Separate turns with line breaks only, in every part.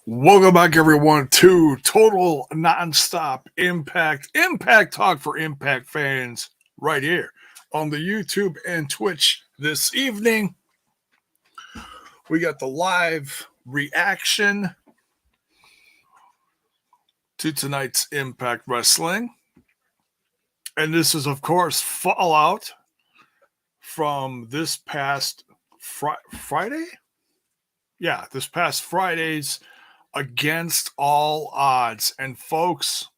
Welcome back, everyone, to Total Nonstop Impact Talk for Impact fans, right here on the YouTube and Twitch this evening. We got the live reaction to tonight's Impact Wrestling. And this is, of course, fallout from this past Friday? Yeah, this past Friday's Against All Odds. And folks,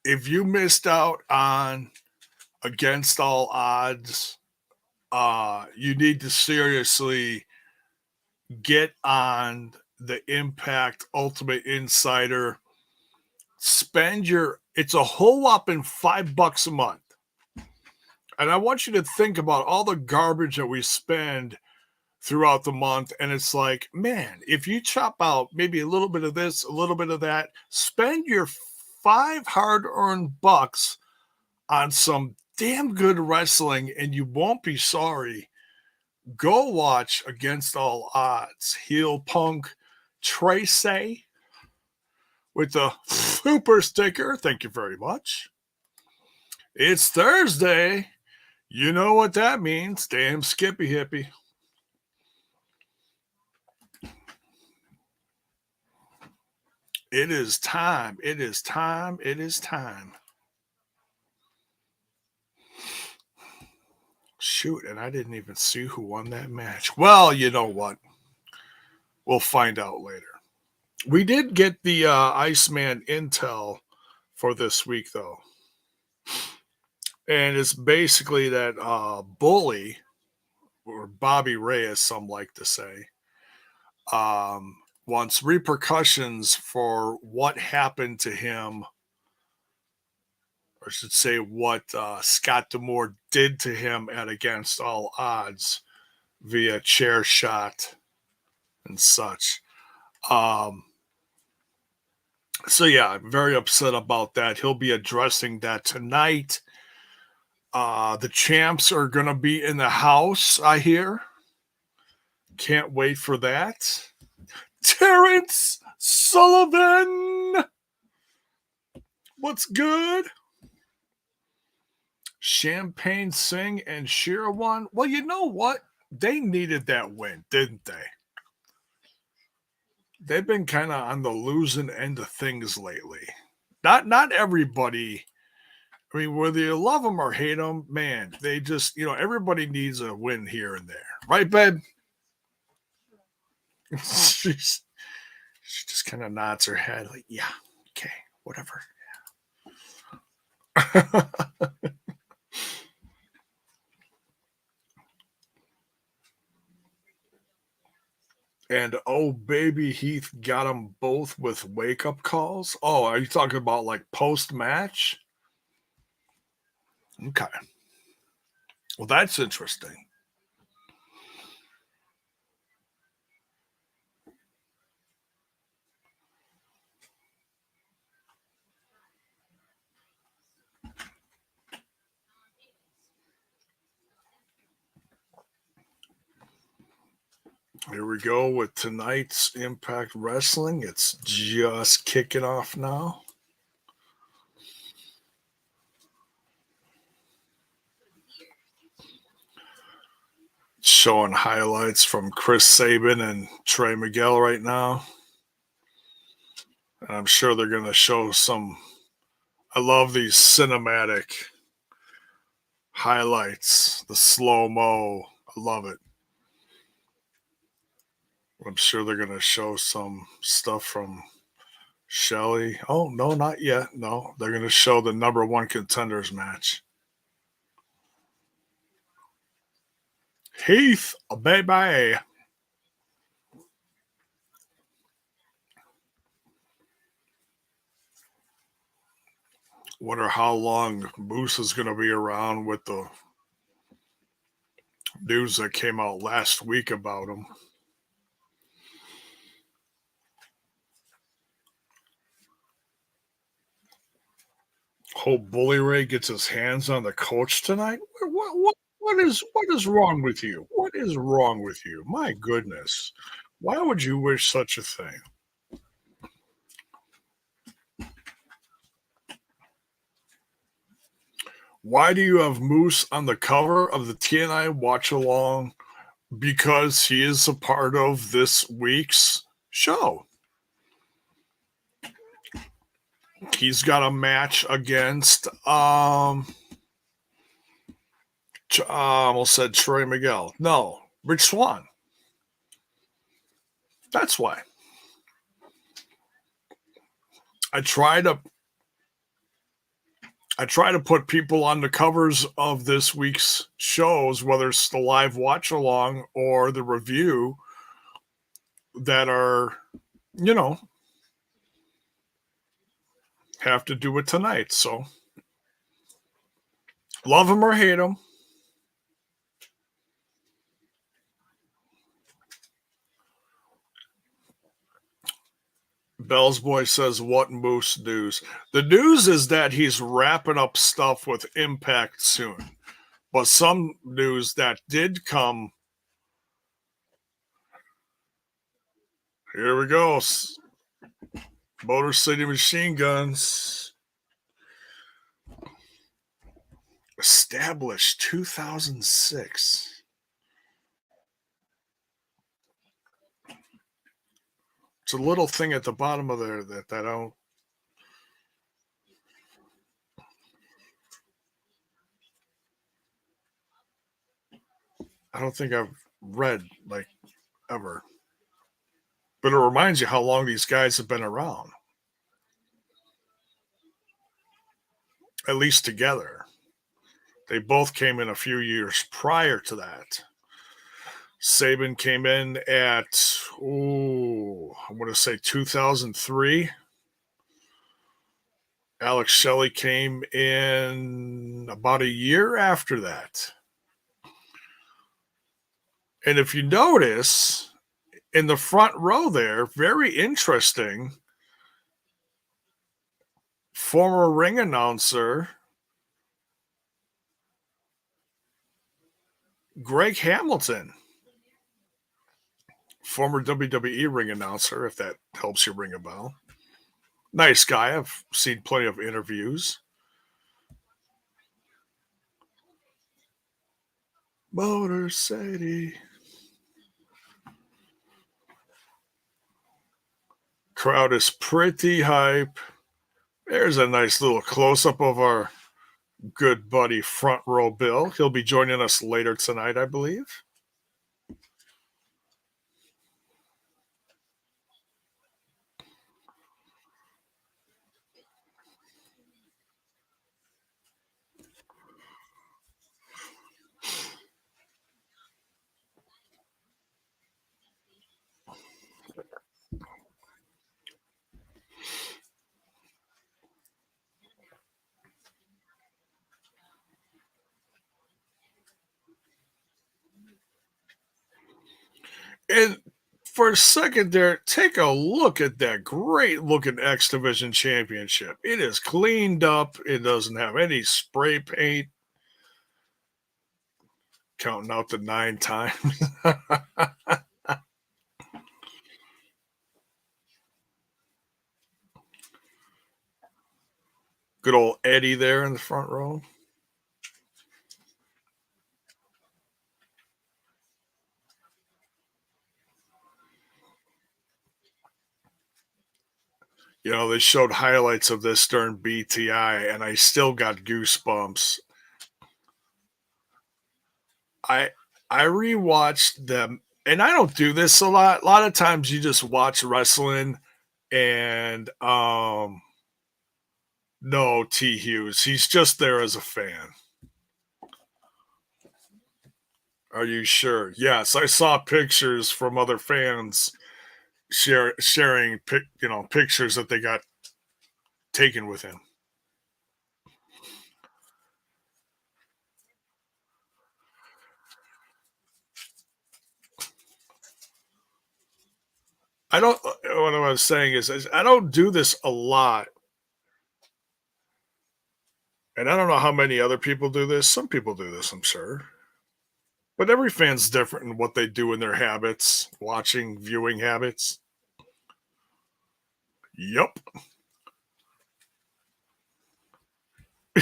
if you missed out on Against All Odds, you need to seriously get on the Impact Ultimate Insider. It's a whole whopping $5 a month. And I want you to think about all the garbage that we spend throughout the month. And it's like, man, if you chop out maybe a little bit of this, a little bit of that, spend your 5 hard-earned bucks on some damn good wrestling and you won't be sorry. Go watch Against All Odds. Heel Punk Tracy with the super sticker. Thank you very much. It's Thursday. You know what that means. Damn Skippy Hippie. It is time. It is time. It is time. Shoot, and I didn't even see who won that match. Well, you know what? We'll find out later. We did get the Iceman intel for this week, though. And it's basically that Bully, or Bobby Ray, as some like to say, wants repercussions for what happened to him, or I should say what Scott D'Amore did to him at Against All Odds via chair shot and such. So yeah, I'm very upset about that. He'll be addressing that tonight. The champs are going to be in the house, I hear. Can't wait for that. Terrence Sullivan! What's good? Champagne Singh and Shira won. Well, you know what? They needed that win, didn't they? They've been kind of on the losing end of things lately. Not everybody. I mean, whether you love them or hate them, man, they just, everybody needs a win here and there. Right, babe? she just kind of nods her head like, yeah, okay, whatever. Yeah. And oh, baby, Heath got them both with wake-up calls. Oh, are you talking about like post-match? Okay. Well, that's interesting. Here we go with tonight's Impact Wrestling. It's just kicking off now. Showing highlights from Chris Sabin and Trey Miguel right now. And I'm sure they're going to show some. I love these cinematic highlights, the slow-mo. I love it. I'm sure they're going to show some stuff from Shelly. Oh, no, not yet. No, they're going to show the number 1 contenders match. Heath, baby. Wonder how long Moose is going to be around with the news that came out last week about him. Hope Bully Ray gets his hands on the coach tonight. What is wrong with you? What is wrong with you? My goodness. Why would you wish such a thing? Why do you have Moose on the cover of the TNI watch along? Because he is a part of this week's show. He's got a match against I almost said Troy Miguel. No, Rich Swann. That's why. I try to I try to put people on the covers of this week's shows, whether it's the live watch along or the review, that are, you know, have to do it tonight. So love him or hate him. Bell's Boy says, "What Moose news?" The news is that he's wrapping up stuff with Impact soon. But some news that did come. Here we go. Motor City Machine Guns. Established 2006. It's a little thing at the bottom of there that I don't think I've read like ever. But it reminds you how long these guys have been around. At least together. They both came in a few years prior to that. Saban came in at, I'm going to say 2003. Alex Shelley came in about a year after that. And if you notice, in the front row there, very interesting, former ring announcer Greg Hamilton, former WWE ring announcer, if that helps you ring a bell. Nice guy. I've seen plenty of interviews. Motor City. Crowd is pretty hype. There's a nice little close up of our good buddy Front Row Bill. He'll be joining us later tonight, I believe. And for a second there, take a look at that great looking X Division Championship. It is cleaned up. It doesn't have any spray paint. Counting out the 9 times. Good old Eddie there in the front row. You know, they showed highlights of this during BTI, and I still got goosebumps. I I rewatched them, and I don't do this a lot. A lot of times, you just watch wrestling, and no T Hughes. He's just there as a fan. Are you sure? Yes, I saw pictures from other fans sharing pictures that they got taken with him. I don't. What I was saying is I don't do this a lot, and I don't know how many other people do this. Some people do this, I'm sure, But every fan's different in what they do in their habits, watching, viewing habits. Yup.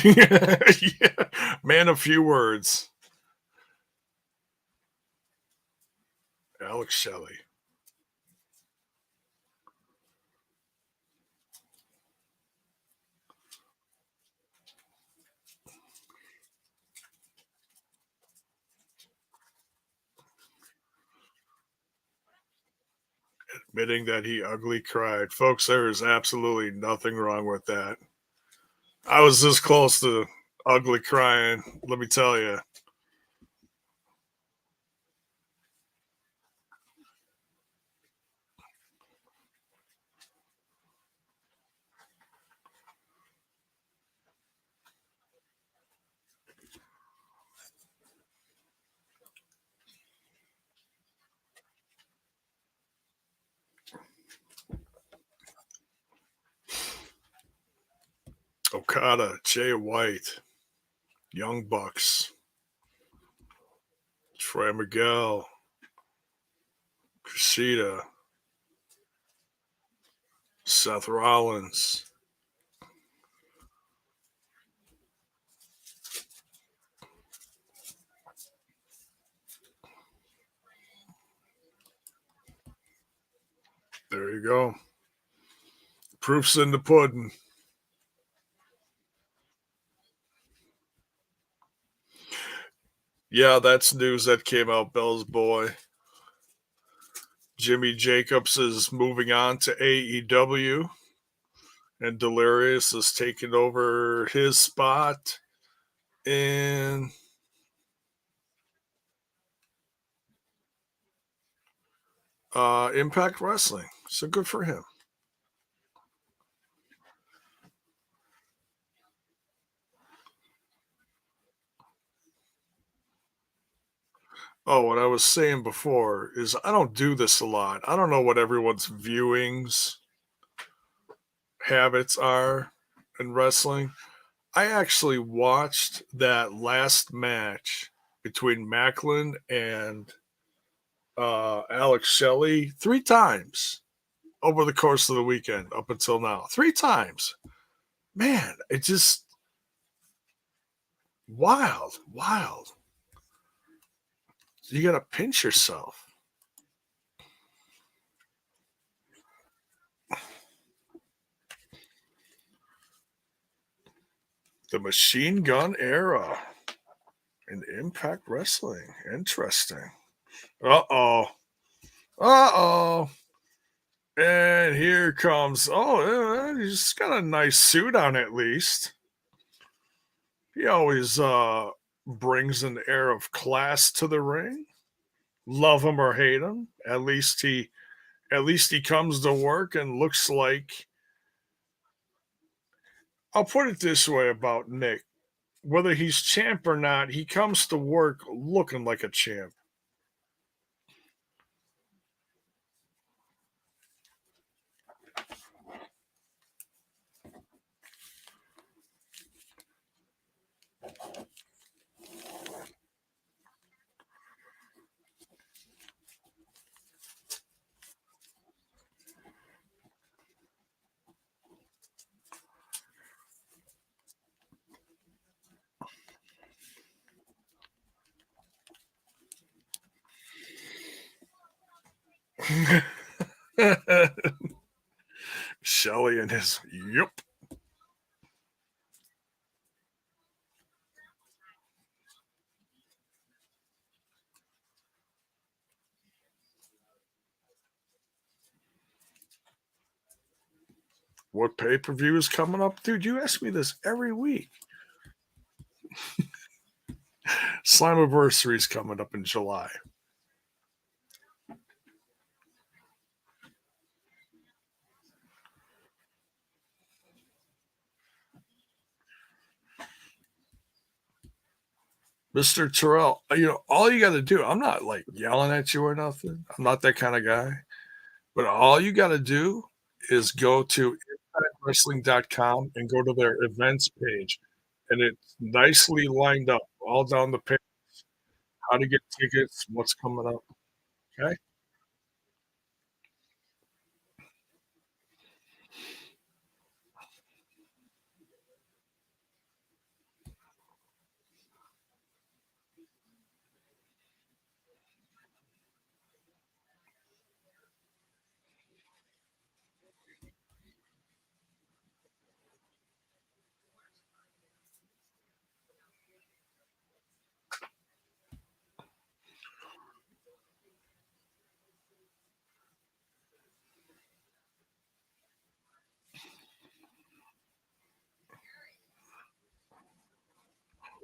Yeah. Man of few words. Alex Shelley. Admitting that he ugly cried. Folks, there is absolutely nothing wrong with that. I was this close to ugly crying, let me tell you. Okada, Jay White, Young Bucks, Troy Miguel, Kushida, Seth Rollins. There you go. Proof's in the pudding. Yeah, that's news that came out, Bell's boy. Jimmy Jacobs is moving on to AEW, and Delirious is taking over his spot in Impact Wrestling. So good for him. Oh, what I was saying before is I don't do this a lot. I don't know what everyone's viewings habits are in wrestling. I actually watched that last match between Macklin and Alex Shelley 3 times over the course of the weekend up until now. 3 times. Man, it just wild, wild. You got to pinch yourself. The machine gun era in Impact Wrestling. Interesting. Uh oh. Uh oh. And here comes. Oh, he's got a nice suit on at least. He always brings an air of class to the ring. Love him or hate him, at least he comes to work and looks like. I'll put it this way about Nick: whether he's champ or not, he comes to work looking like a champ. Shelly and his yep. What pay per view is coming up, dude? You ask me this every week. Slammiversary is coming up in July. Mr. Terrell, all you got to do, I'm not like yelling at you or nothing. I'm not that kind of guy. But all you got to do is go to impactwrestling.com and go to their events page. And it's nicely lined up all down the page. how to get tickets, what's coming up. Okay.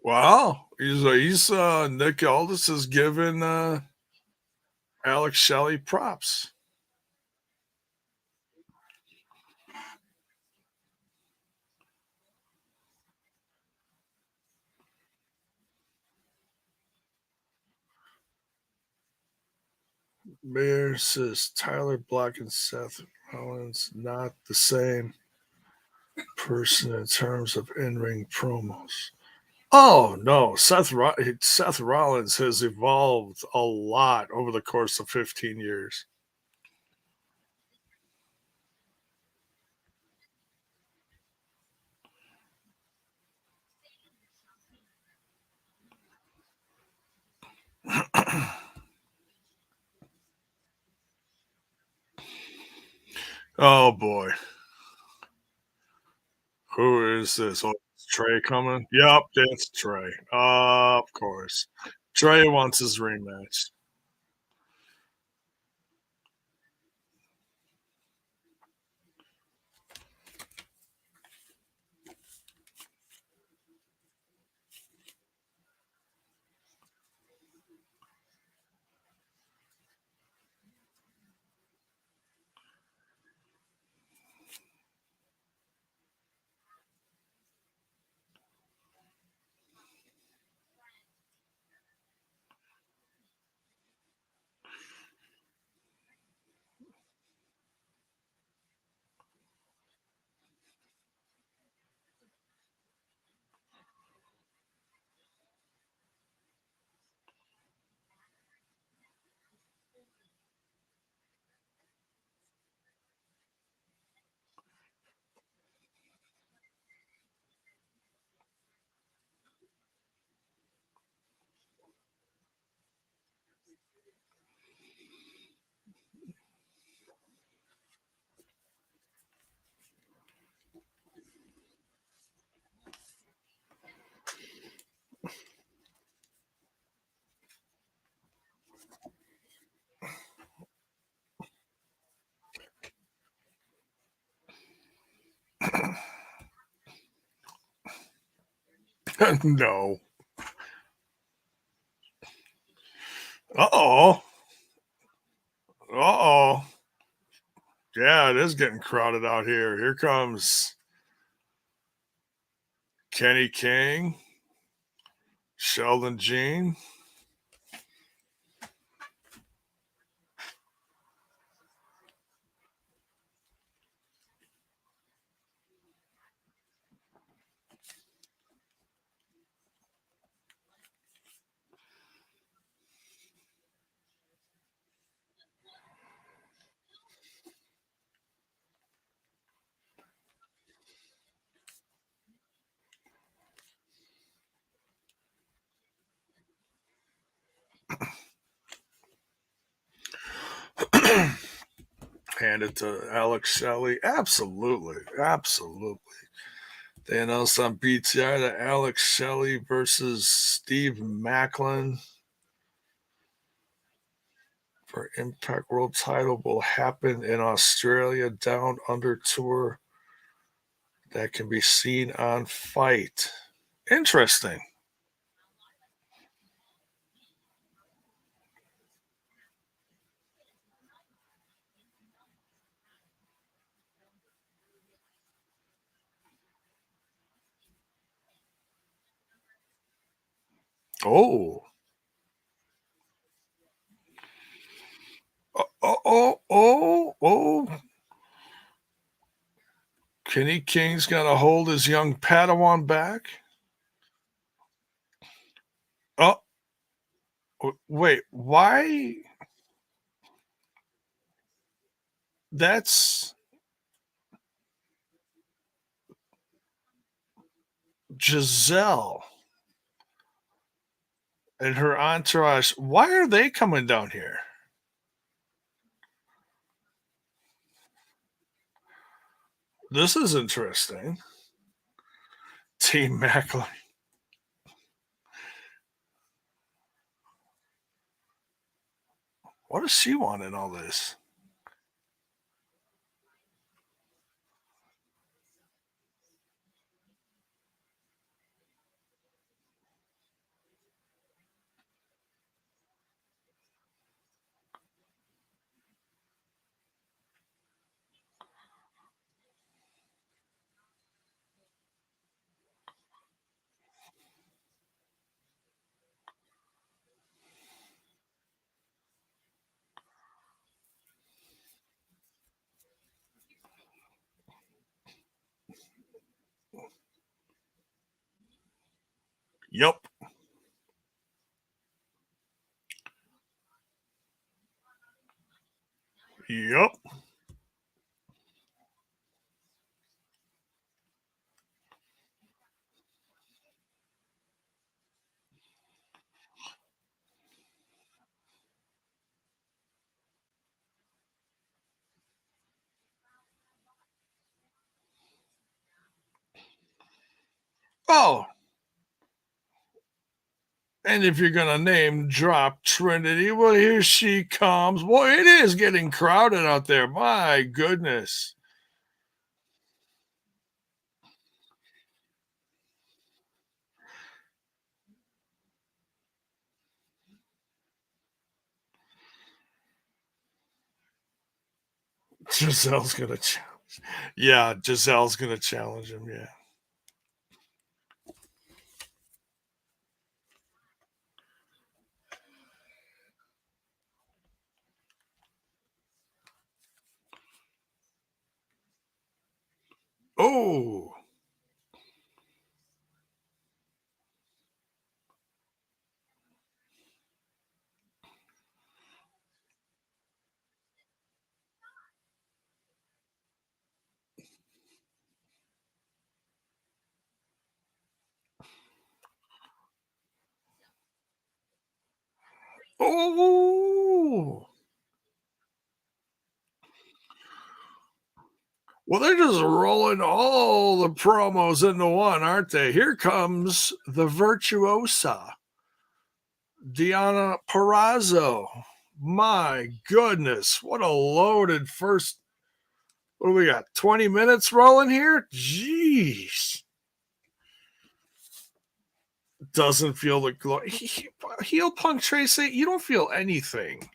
Wow. Nick Aldis is giving, Alex Shelley props. Mayor says Tyler Black and Seth Rollins not the same person in terms of in-ring promos. Oh no, Seth Rollins has evolved a lot over the course of 15 years. Oh boy, who is this? Oh, is Trey coming? Yep, it's Trey. Of course, Trey wants his rematch. No. Uh oh. Uh oh. Yeah, it is getting crowded out here. Here comes Kenny King, Sheldon Jean. Hand it to Alex Shelley. Absolutely. Absolutely. They announced on BTI that Alex Shelley versus Steve Macklin for Impact World title will happen in Australia Down Under Tour that can be seen on Fight. Interesting. Oh. Oh. Kenny King's going to hold his young Padawan back. Oh, Wait, why? That's Giselle and her entourage. Why are they coming down here? This is interesting. Team Macklin. What does she want in all this? Yup. Yup. Oh, and if you're gonna name drop Trinity, well, here she comes. Boy, it is getting crowded out there. My goodness. Giselle's gonna yeah, Giselle's gonna challenge him, yeah. Oh, oh. Well, they're just rolling all the promos into one, aren't they? Here comes the virtuosa, Diana Perrazzo. My goodness, what a loaded first. What do we got? 20 minutes rolling here? Jeez. Doesn't feel the glow. Heel Punk Tracy, you don't feel anything.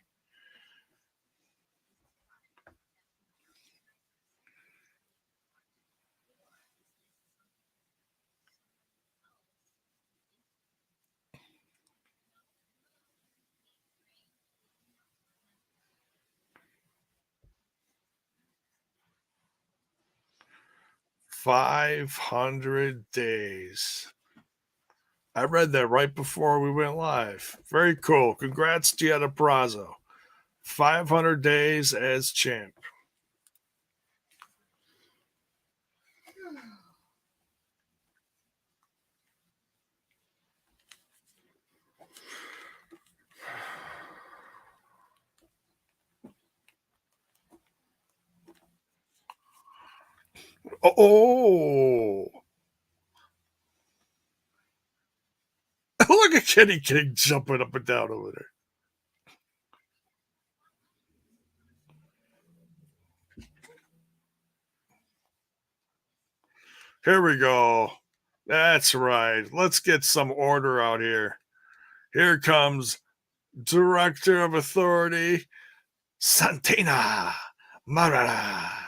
500 days. I read that right before we went live. Very cool. Congrats, Giada Prazo. 500 days as champ. Oh, look at Kenny King jumping up and down over there. Here we go. That's right. Let's get some order out here. Here comes Director of Authority, Santina Marara.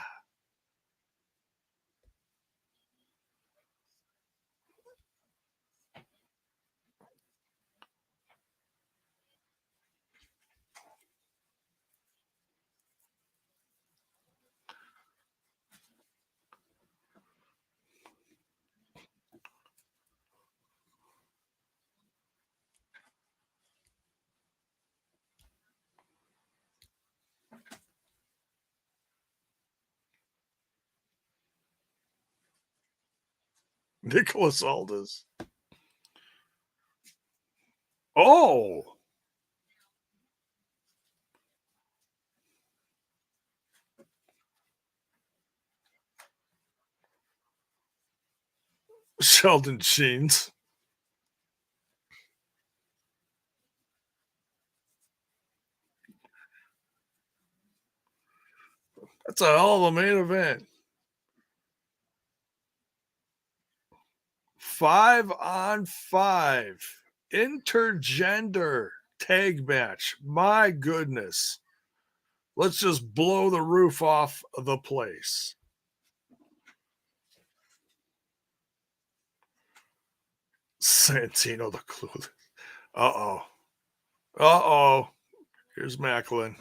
Nicholas Aldis. Oh, Sheldon Sheens. That's a hell of a main event. 5-on-5 intergender tag match. My goodness. Let's just blow the roof off the place. Santino the Clueless. Uh-oh. Uh-oh. Here's Macklin.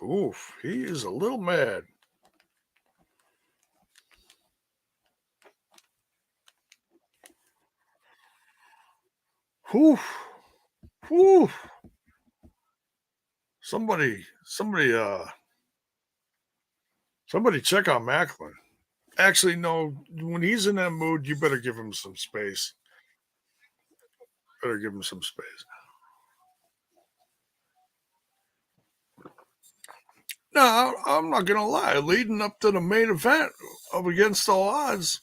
Oof, he is a little mad. Whew. Whew. Somebody check on Macklin. Actually, no, when he's in that mood, you better give him some space. Better give him some space. No, I'm not gonna lie. Leading up to the main event of Against All Odds,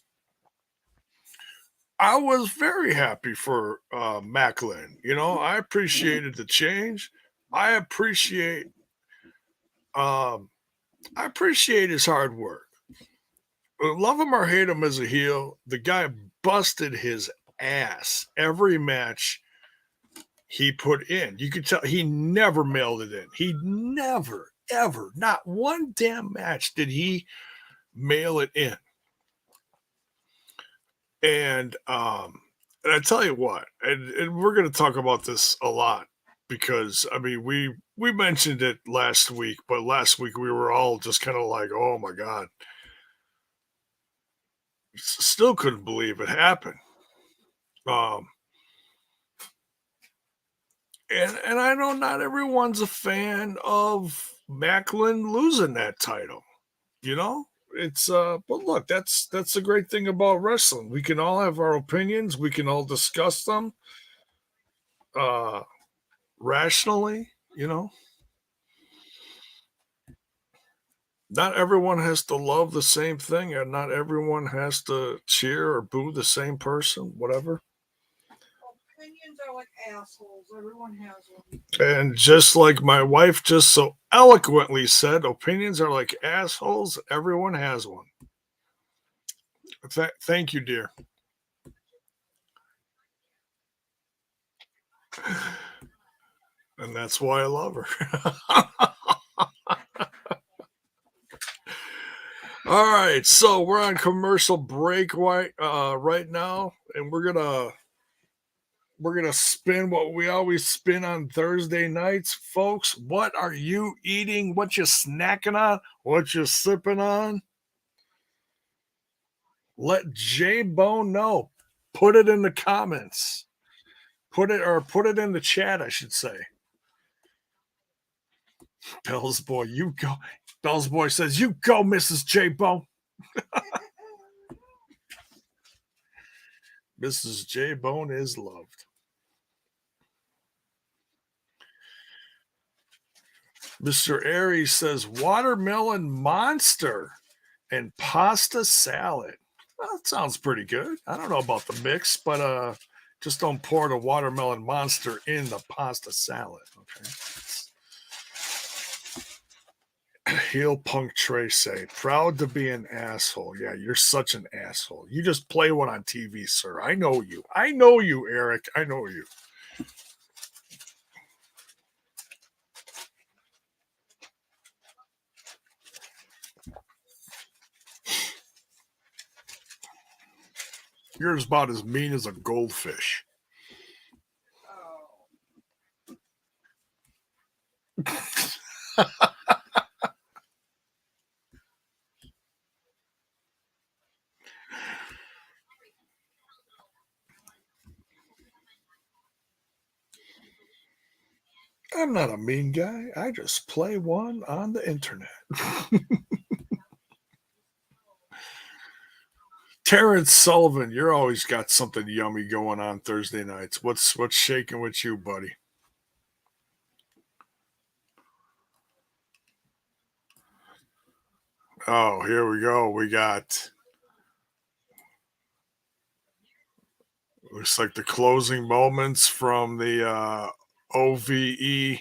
I was very happy for Macklin. You know, I appreciated the change. I appreciate um, I appreciate his hard work. Love him or hate him as a heel, the guy busted his ass every match he put in. You could tell he never mailed it in. He never, ever, not one damn match did he mail it in. And I tell you what, and we're going to talk about this a lot because I mean we mentioned it last week, but last week we were all just kind of like, oh my god, still couldn't believe it happened. Um, and I know not everyone's a fan of Macklin losing that title. You know, it's but look, that's the great thing about wrestling. We can all have our opinions. We can all discuss them uh rationally. You know, not everyone has to love the same thing, and not everyone has to cheer or boo the same person. Whatever.
Opinions are like assholes. Everyone has one.
And just like my wife just so eloquently said, opinions are like assholes. Everyone has one. Thank you, dear. And that's why I love her. All right, so we're on commercial break right now, and we're gonna spin what we always spin on Thursday nights, folks. What are you eating? What you snacking on? What you sipping on? Let J Bone know. Put it in the comments. Put it in the chat, I should say. Bell's boy, you go. Bell's boy says, "You go, Mrs. J Bone." Mrs. J Bone is loved. Mr. Aries says, "Watermelon monster and pasta salad." Well, that sounds pretty good. I don't know about the mix, but just don't pour the watermelon monster in the pasta salad. Okay. Heel Punk Trace, proud to be an asshole. Yeah, you're such an asshole. You just play one on TV, sir. I know you. I know you, Eric. I know you. You're about as mean as a goldfish. I'm not a mean guy. I just play one on the internet. Terrence Sullivan, you're always got something yummy going on Thursday nights. What's shaking with you, buddy? Oh, here we go. We got looks like the closing moments from the OVE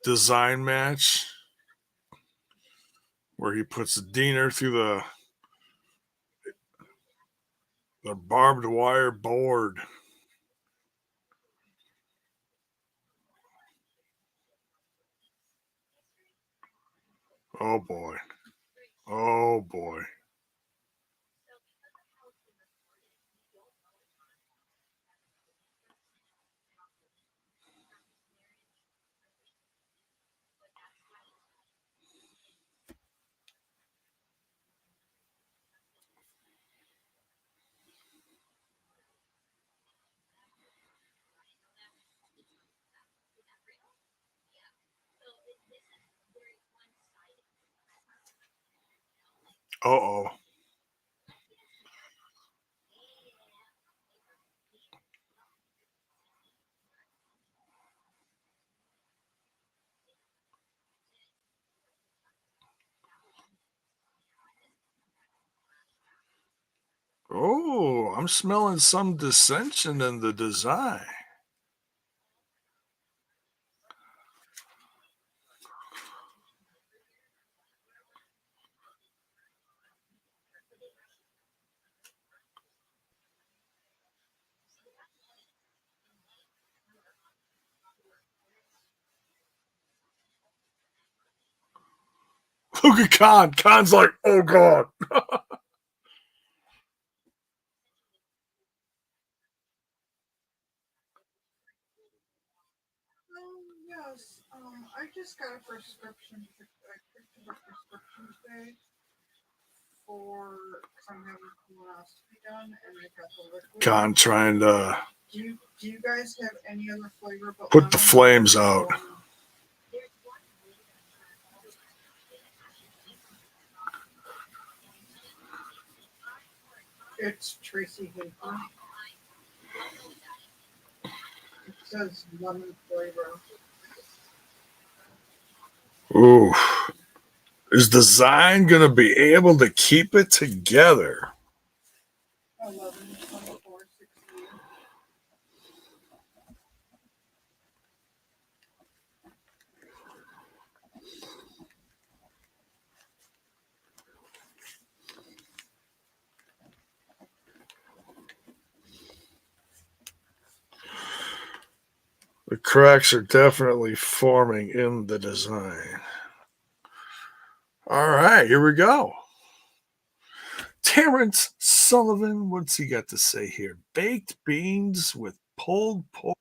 design match where he puts Diener through the barbed wire board. Oh boy. Oh boy. Uh oh. Oh, I'm smelling some dissension in the design. Look at Khan. Khan's like, oh god.
Yes. I just got a prescription. I picked up a prescription today for because I'm having colonoscopy done, and I got the liquid.
Khan trying to
Do you guys have any other flavor but
put the
lemon?
flames out.
It's Tracy Hafer. It says lemon flavor.
Ooh. Is design gonna be able to keep it together?
11/24/16.
The cracks are definitely forming in the design. All right, here we go. Terrence Sullivan, what's he got to say here? Baked beans with pulled pork,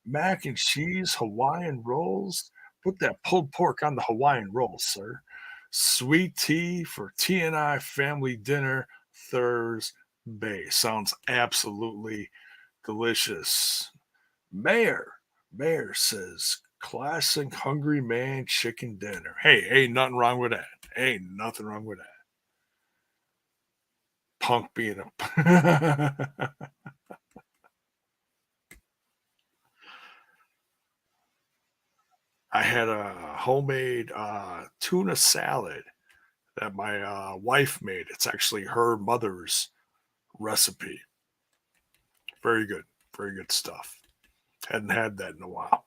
mac and cheese, Hawaiian rolls. Put that pulled pork on the Hawaiian roll, sir. Sweet tea for TNI family dinner Thursday. Sounds absolutely delicious. Mayor says classic hungry man chicken dinner. Hey, ain't nothing wrong with that. Ain't nothing wrong with that. Punk being a I had a homemade tuna salad that my wife made. It's actually her mother's recipe. Very good. Very good stuff. Hadn't had that in a while.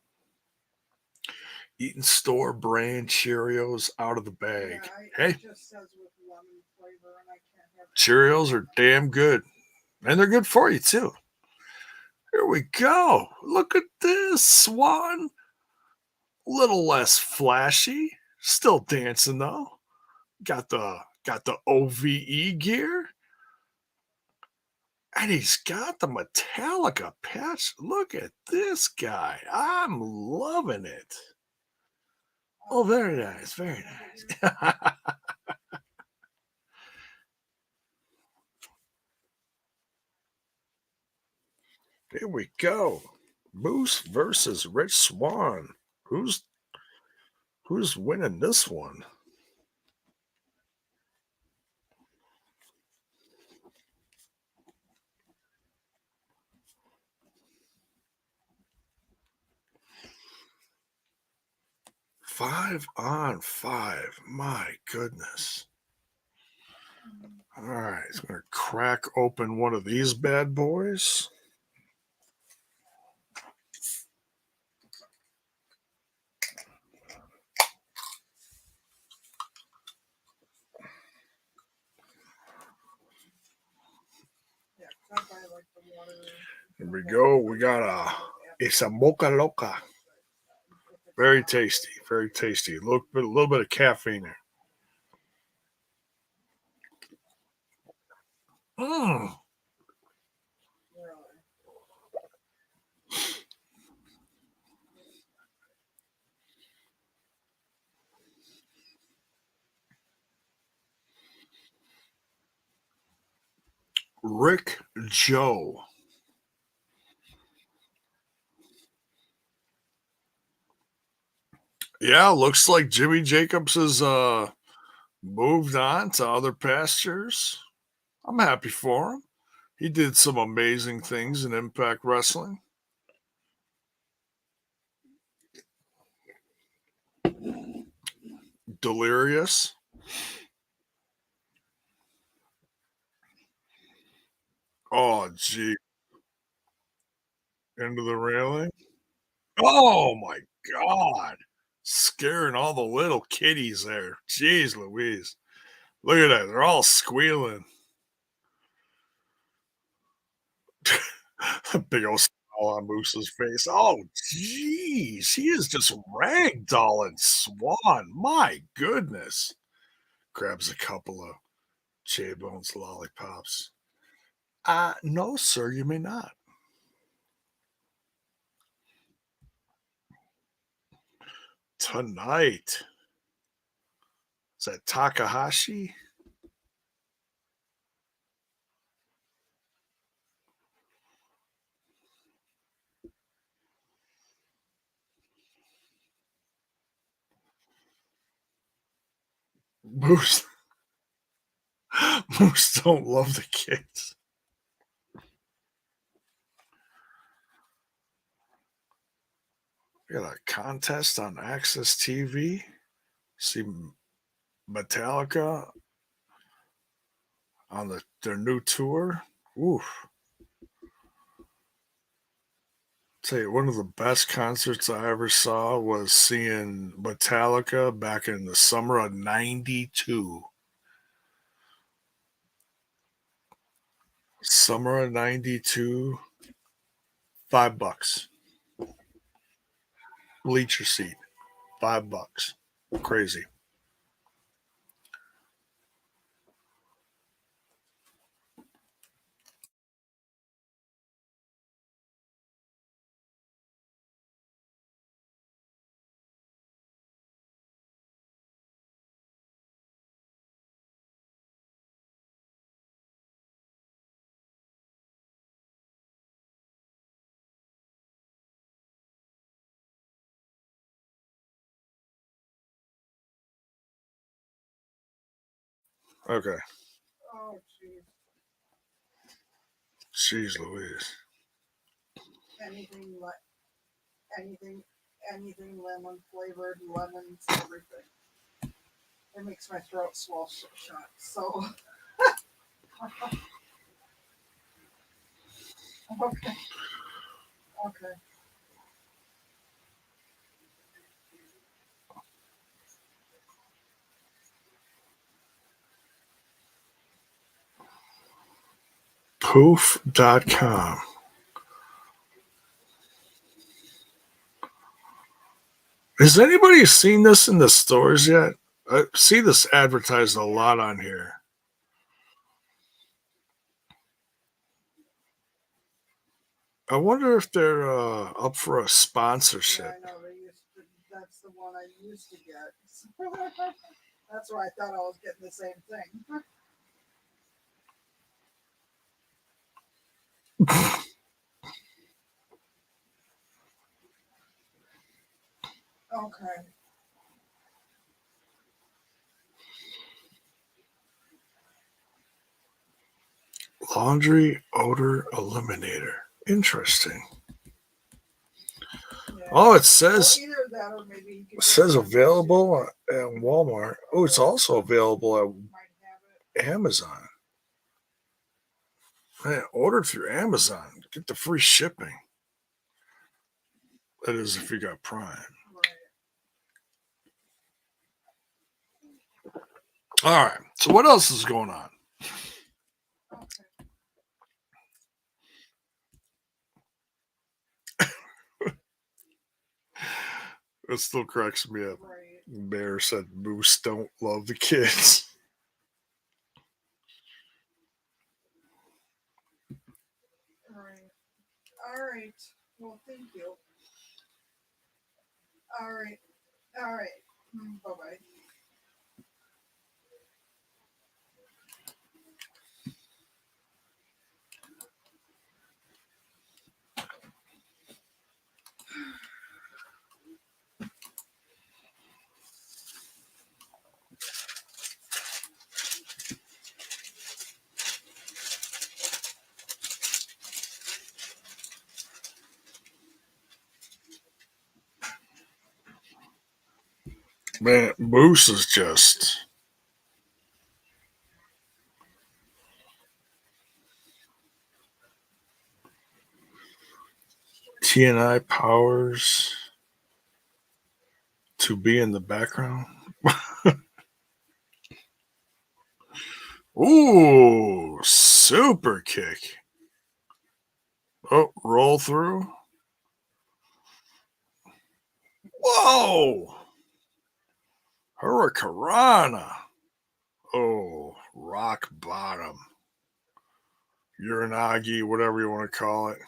Eating store brand Cheerios out of the
Yeah,
bag.
it
Hey,
just says with lemon flavor, and I can't have anything
Cheerios are
lemon.
damn good. And they're good for you too. Here we go. Look at this Swan. Little less flashy. Still dancing though. Got the OVE gear. And he's got the Metallica patch. Look at this guy. I'm loving it. Oh, very nice. Very nice. Here we go. Moose versus Rich Swan. Who's winning this one? Five on five. My goodness. All right, so I'm gonna crack open one of these bad boys.
Yeah, 'cause I buy like the water.
Here we go. We got it's a mocha loca. Very tasty. Very tasty. A little bit of caffeine there. Mm.
Really.
Rick Joe. Yeah, looks like Jimmy Jacobs has moved on to other pastures. I'm happy for him. He did some amazing things in Impact Wrestling. Delirious. Oh, gee. Into the railing. Oh, my God. Scaring all the little kitties there. Jeez Louise. Look at that. They're all squealing. Big old smile on Moose's face. Oh, jeez. He is just ragdolling Swan. My goodness. Grabs a couple of J Bones lollipops. No, sir, you may not. Tonight. Is that Takahashi? Moose. Moose don't love the kids. We got a contest on Access TV. See Metallica on their new tour. Oof. Tell you, one of the best concerts I ever saw was seeing Metallica back in the summer of '92. Summer of '92, $5. Bleacher seat, $5. Crazy. Okay.
Oh, jeez.
Jeez Louise.
Anything like anything, anything lemon flavored, lemons, everything. It makes my throat swell shut. So, okay, okay.
Poof.com. Has anybody seen this in the stores yet? I see this advertised a lot on here. I wonder if they're up for a
Yeah,
sponsorship.
I know they used to. That's the one I used to get. That's why I thought I was getting the same thing. Okay.
Laundry odor eliminator. Interesting.
Yeah.
Oh, it
Well,
says
either that or maybe you could
it
get
says
it on
available
YouTube.
at Walmart. Oh, it's also available
Might have
at
it.
Amazon. Man, order through Amazon. Get the free shipping. That is if you got Prime.
Right.
All right. So what else is going on?
Okay.
It still cracks me up.
Right.
Bear said moose don't love the kids.
Right. All right. Well, thank you. All right. All right. Bye bye.
Man, moose is just TNI powers to be in the background. Ooh, super kick. Oh, roll through. Whoa! Hurricanrana. Oh, rock bottom. Uranagi, whatever you want to call it.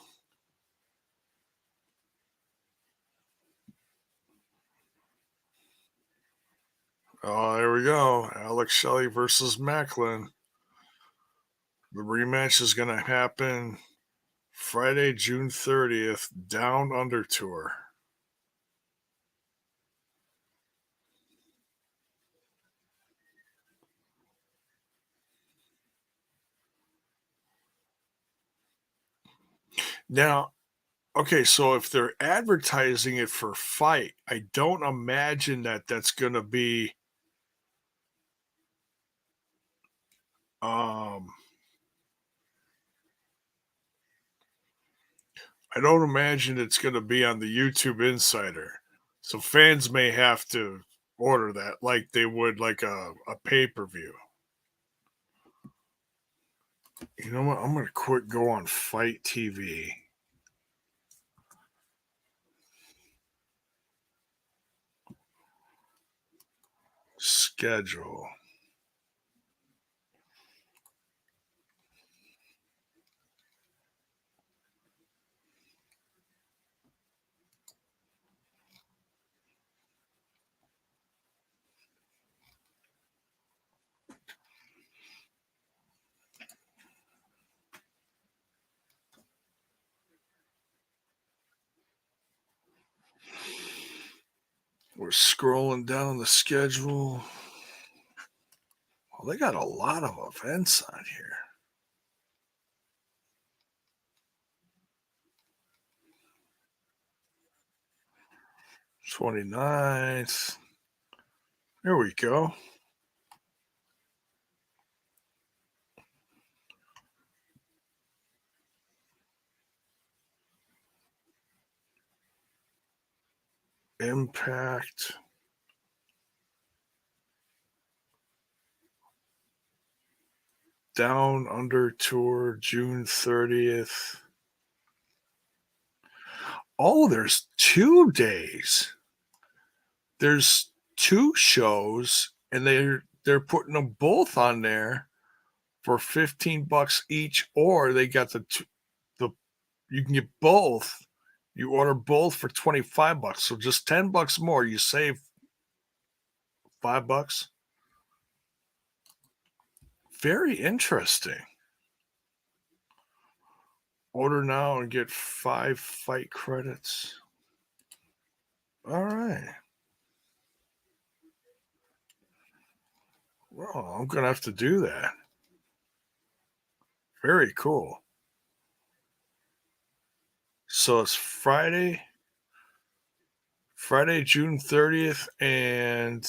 Oh, there we go. Alex Shelley versus Macklin. The rematch is going to happen Friday, June 30th, Down Under Tour. Now, okay, so if they're advertising it for fight, I don't imagine that that's going to be um I don't imagine it's going to be on the YouTube Insider. So fans may have to order that like they would like a pay-per-view. You know what? I'm going to quick go on Fight TV. Schedule. We're scrolling down the schedule. Well, they got a lot of events on here. 29th. Here we go. Impact. Down Under Tour, June 30th. Oh, there's 2 days. There's 2 shows, and they're putting them both on there for 15 bucks each, or they got the you can get both. You order both for 25 bucks, so just 10 bucks more, you save 5 bucks. Very interesting. Order now and get 5 fight credits. Alright. Well, I'm gonna have to do that. Very cool. So it's Friday, June 30th, and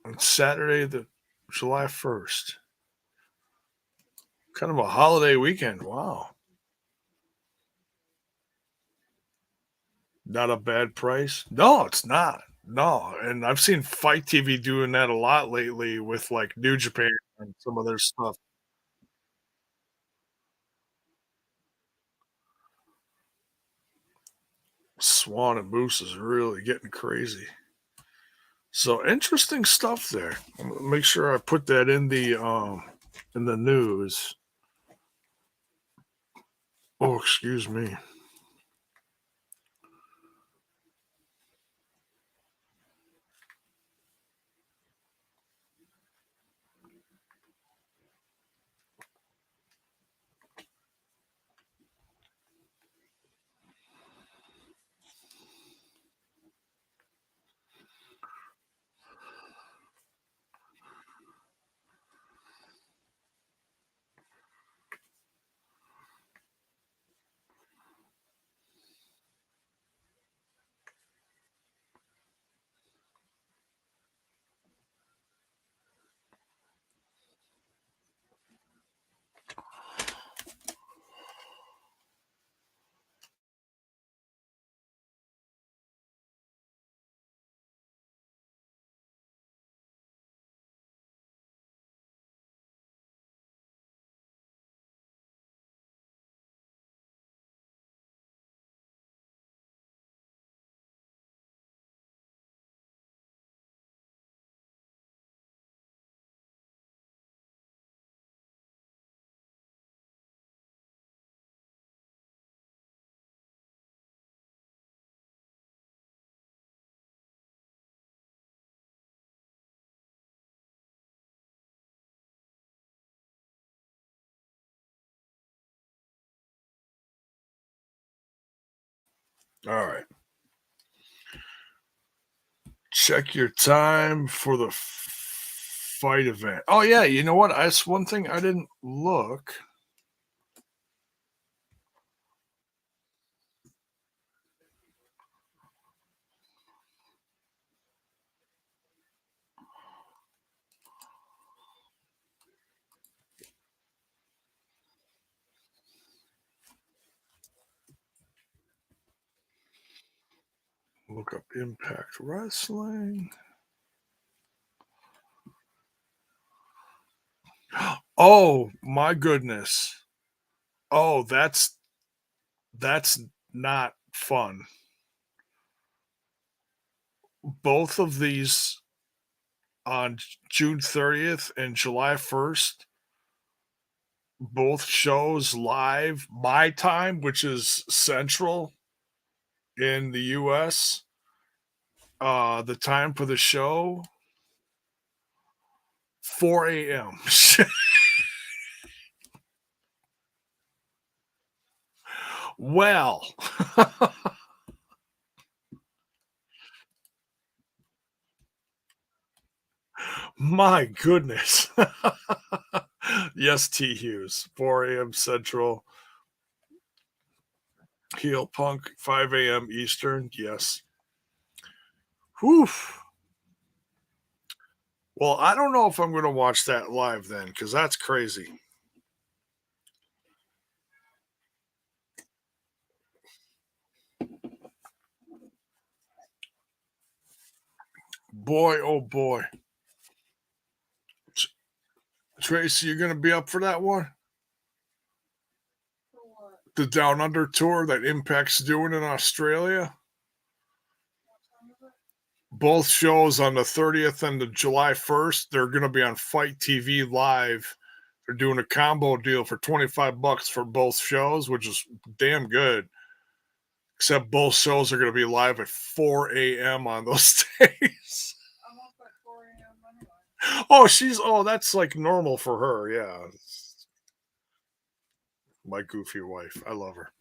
on Saturday, the July 1st. Kind of a holiday weekend. Wow. Not a bad price. No, it's not. No, and I've seen Fight TV doing that a lot lately with, like, New Japan and some of their stuff. Swan and Moose is really getting crazy. So, interesting stuff there. Make sure I put that in the news. Oh, excuse me. All right. Check your time for the fight event. Oh yeah, you know what? That's one thing I didn't look up Impact Wrestling. Oh my goodness. Oh, that's not fun. Both of these on June 30th and July 1st, both shows live my time, which is central in the US. The time for the show 4 a.m. Well, my goodness. Yes, T Hughes, 4 a.m. Central, Heel Punk, 5 a.m. Eastern. Yes. Whew. Well, I don't know if I'm going to watch that live then because that's crazy. Boy, oh boy. Tr- Tracy, you're gonna be up for that one?
For what?
The Down Under tour that Impact's doing in Australia.
What time is it?
Both shows on the 30th and the July 1st. They're gonna be on Fight TV live. They're doing a combo deal for 25 bucks for both shows, which is damn good. Except both shows are going to be live at 4 a.m. on those days.
I'm up at 4 a.m. anyway.
Oh, that's like normal for her. Yeah. My goofy wife. I love her.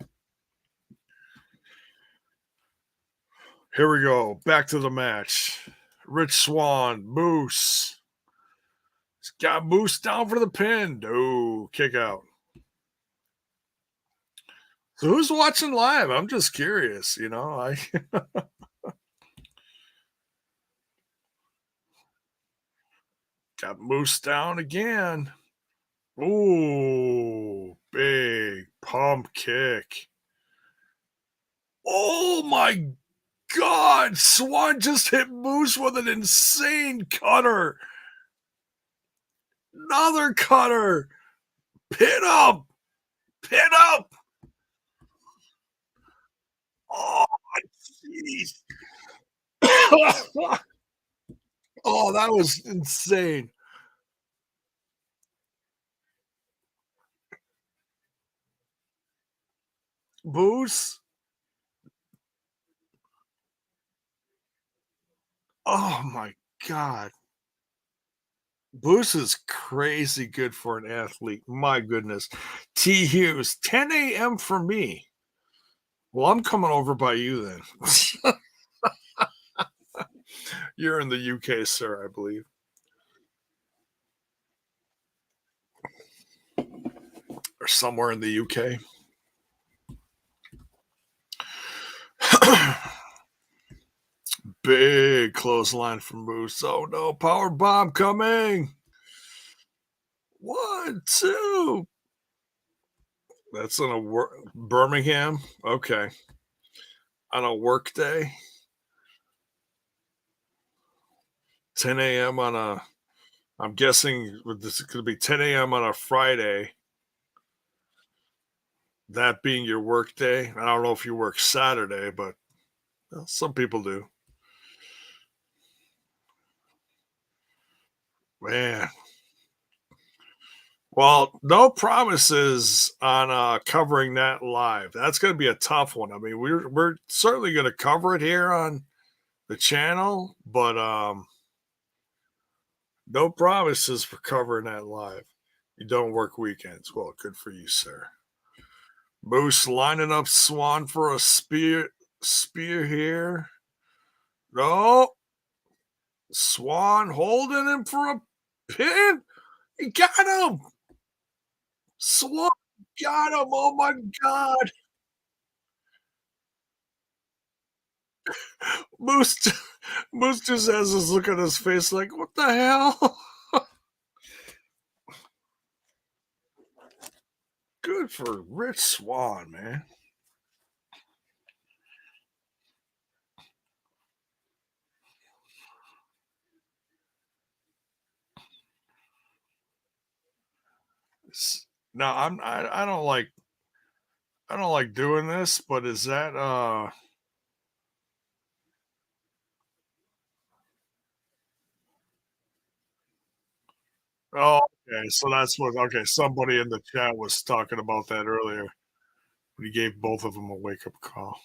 Here we go. Back to the match. Rich Swann, Moose. He's got Moose down for the pin. Oh, kick out. So who's watching live? I'm just curious. I got Moose down again. Ooh, big pump kick. Oh my God. Swan just hit Moose with an insane cutter. Another cutter. Pin up. Pin up. Oh, jeez. Oh, that was insane. Moose. Oh my God. Moose is crazy good for an athlete. My goodness. T. Hughes, 10 a.m. for me. Well, I'm coming over by you then. You're in the UK, sir, I believe. Or somewhere in the UK. Big clothesline from Moose. Oh no, power bomb coming. One, two. That's on a Birmingham. Okay. On a work day. 10 a.m. on a, I'm guessing this is going to be 10 a.m. on a Friday. That being your work day. I don't know if you work Saturday, but well, some people do. Man. Well, no promises on covering that live. That's going to be a tough one. I mean, we're certainly going to cover it here on the channel, but no promises for covering that live. You don't work weekends. Well, good for you, sir. Moose lining up Swan for a spear here. No, Swan holding him for a pin. He got him. Swan got him. Oh my God. Moose, Moose just has this look on his face like, what the hell? Good for Rich Swan, man. No, I don't like doing this, but is that oh, okay, so that's what okay, somebody in the chat was talking about that earlier. We gave both of them a wake-up call.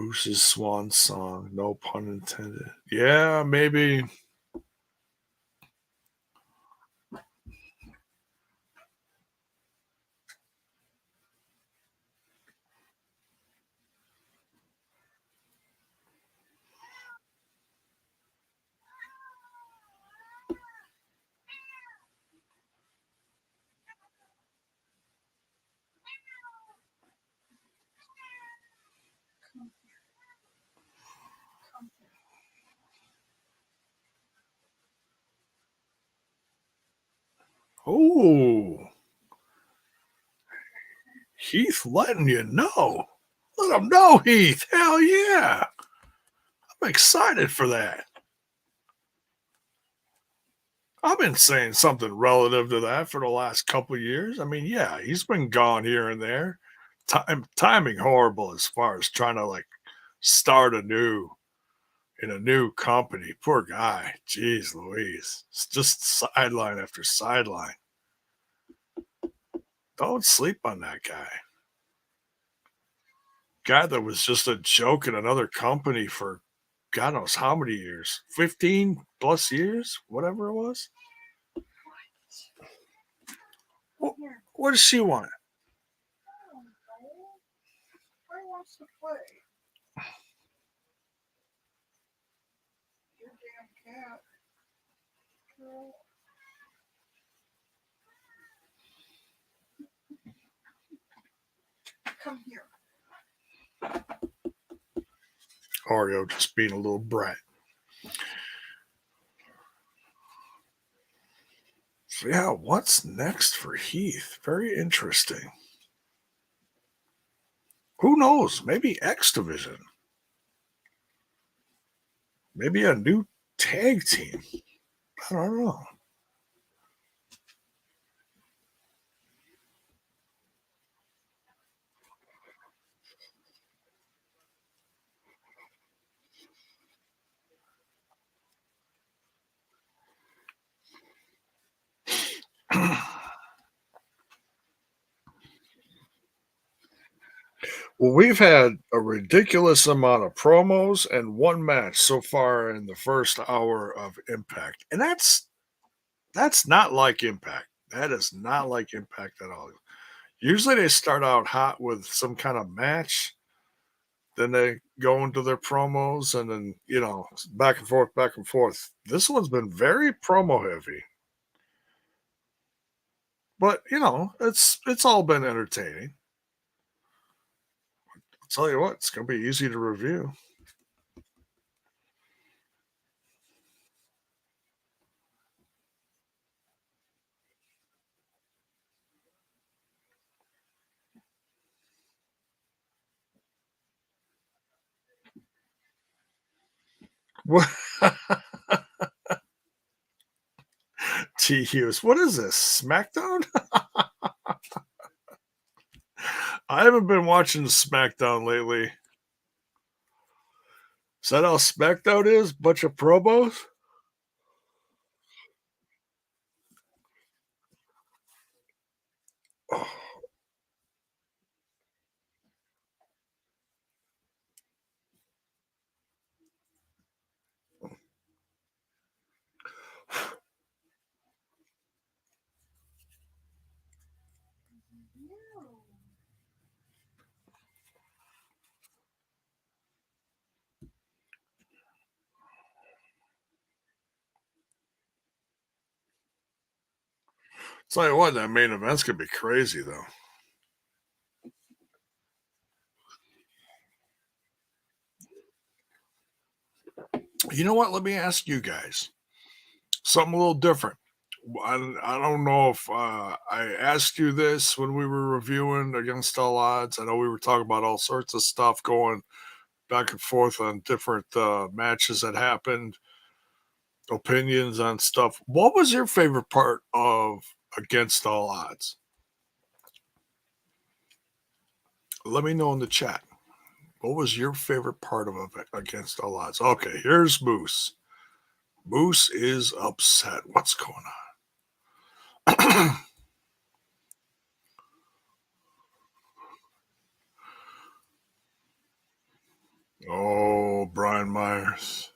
Moose's swan song, no pun intended. Yeah, maybe.
Come, come here.
Oh, Heath letting you know. Let him know, Heath. Hell yeah. I'm excited for that. I've been saying something relative to that for the last couple of years. I mean, yeah, he's been gone here and there. Timing horrible as far as trying to like start anew in a new company. Poor guy. Jeez Louise. It's just sideline after sideline. Don't sleep on that guy. Guy that was just a joke in another company for God knows how many years. 15 plus years, whatever it was. What,
Here.
what does she want?
I don't know. I wants to play. Your damn cat. Girl. Come here.
Oreo just being a little brat. So yeah, what's next for Heath? Very interesting. Who knows? Maybe X Division. Maybe a new tag team. I don't know. Well, we've had a ridiculous amount of promos and one match so far in the first hour of Impact. And that's not like Impact. That is not like Impact at all. Usually they start out hot with some kind of match, then they go into their promos and then, back and forth, back and forth. This one's been very promo heavy. But, it's all been entertaining. I'll tell you what, it's gonna be easy to review. What T Hughes, what is this? SmackDown? I haven't been watching SmackDown lately. Is that how SmackDown is? Bunch of promos? Oh,
No.
tell you what, that main event's gonna be crazy though. You know what? Let me ask you guys something a little different. I don't know if I asked you this when we were reviewing Against All Odds. I know we were talking about all sorts of stuff going back and forth on different matches that happened, opinions on stuff. What was your favorite part of Against All Odds? Let me know in the chat. What was your favorite part of Against All Odds? Okay, here's Moose. Moose is upset. What's going on? Oh, Brian Myers.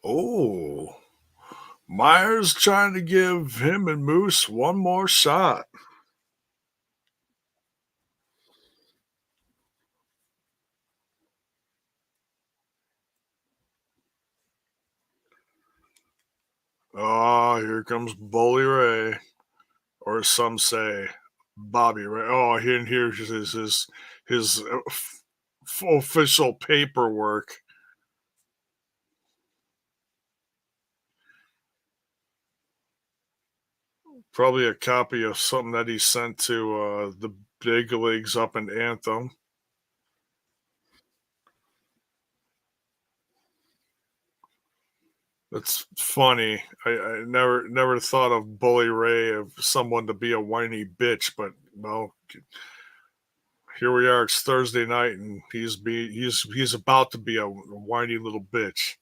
Oh, Myers trying to give him and Moose one more shot. Oh, here comes Bully Ray, or some say Bobby Ray. Oh, and here's his official paperwork. Probably a copy of something that he sent to the big leagues up in Anthem. That's funny. I never thought of Bully Ray of someone to be a whiny bitch, but well, here we are. It's Thursday night, and he's about to be a whiny little bitch.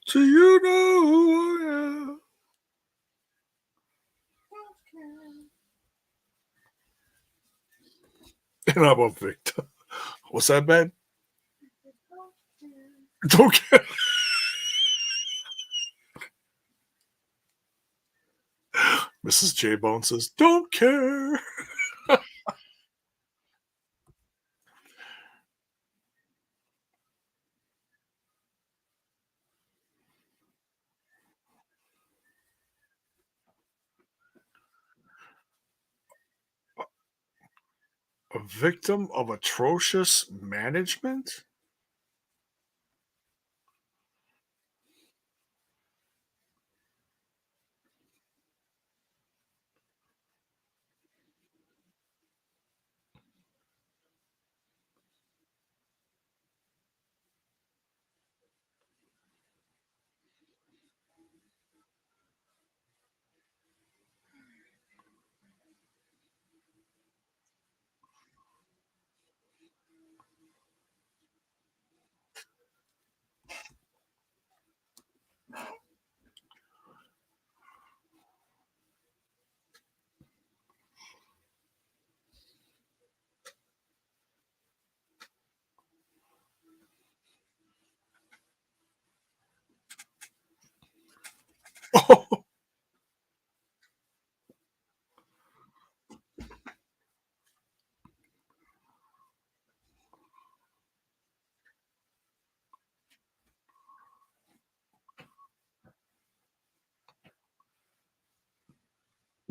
Do you know who I am?
Okay.
And I'm a victim. What's that, babe?
Okay.
Don't care. Mrs. J Bone says, "Don't care." A victim of atrocious management? Oh,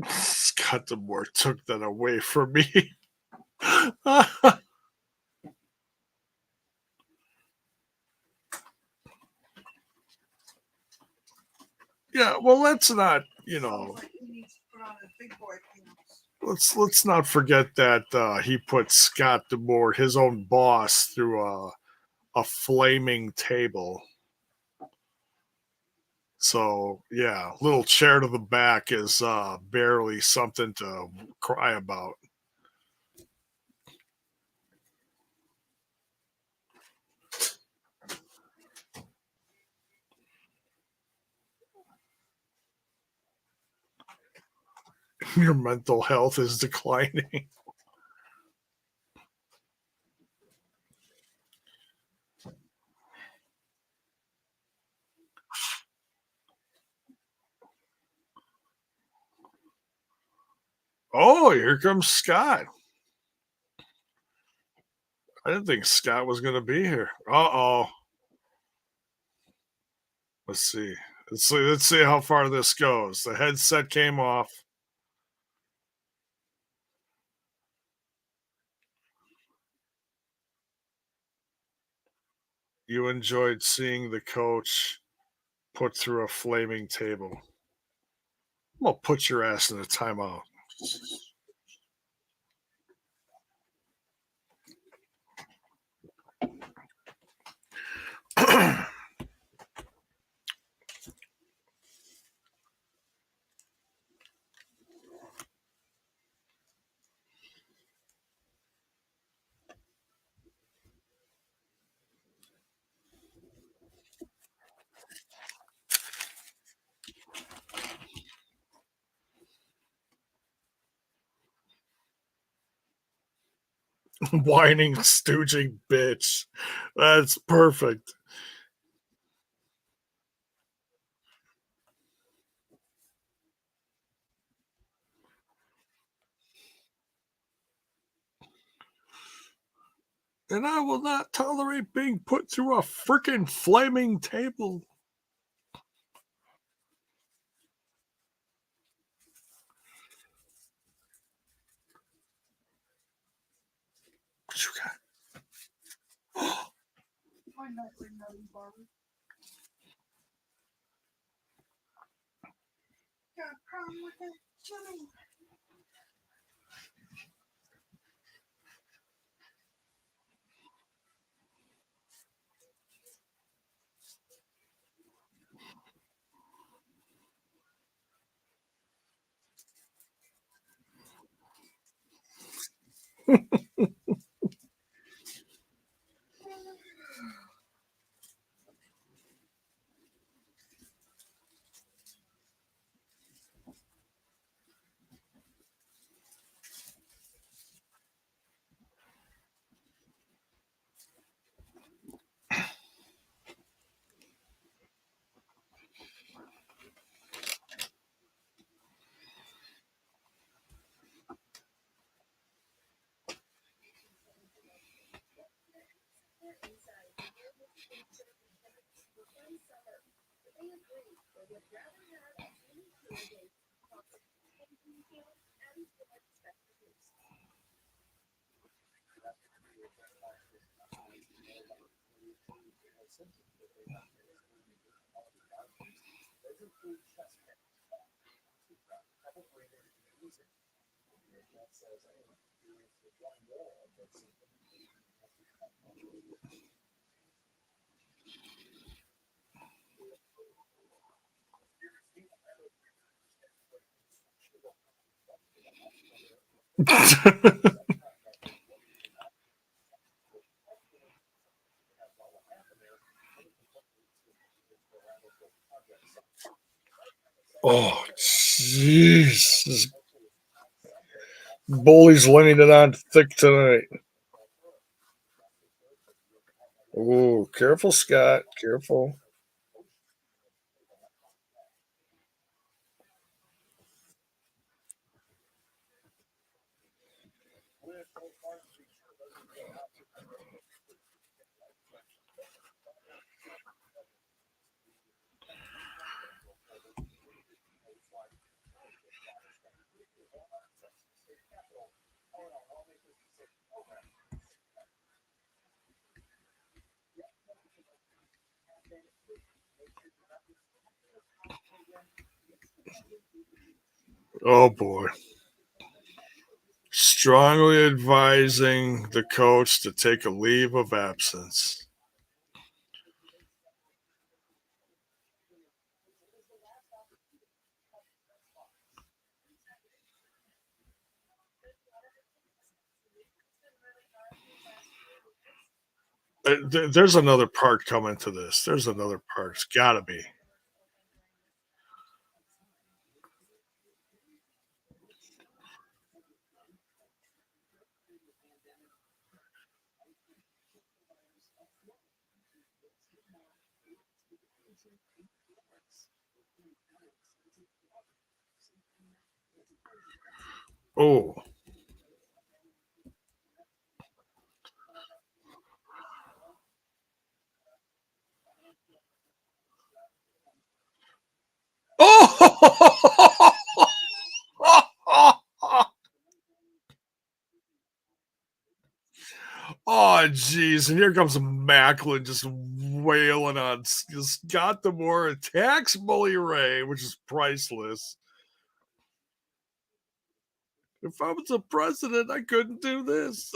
Scott Demore took that away from me. Yeah, well, let's not,
Sounds like he needs to put on his big boy pants.
let's not forget that he put Scott Demore, his own boss, through a flaming table. So yeah, little chair to the back is barely something to cry about. Your mental health is declining. Oh, here comes Scott. I didn't think Scott was gonna be here. Uh-oh. Let's see. Let's see how far this goes. The headset came off. You enjoyed seeing the coach put through a flaming table. I'm gonna put your ass in a timeout. Whining, stooging bitch. That's perfect. And I will not tolerate being put through a freaking flaming table. What you got?
My nightly nutty barber. Got a problem with that chili. Oh, jeez. This bully's laying it on thick tonight. Oh, careful, Scott. Careful. Oh, boy. Strongly advising the coach to take a leave of absence. There's another part coming to this. There's another part. It's got to be. Oh,
Oh, jeez. And here comes Macklin just wailing on Scott Demore attacks Bully Ray, which is priceless. If I was a president, I couldn't do this.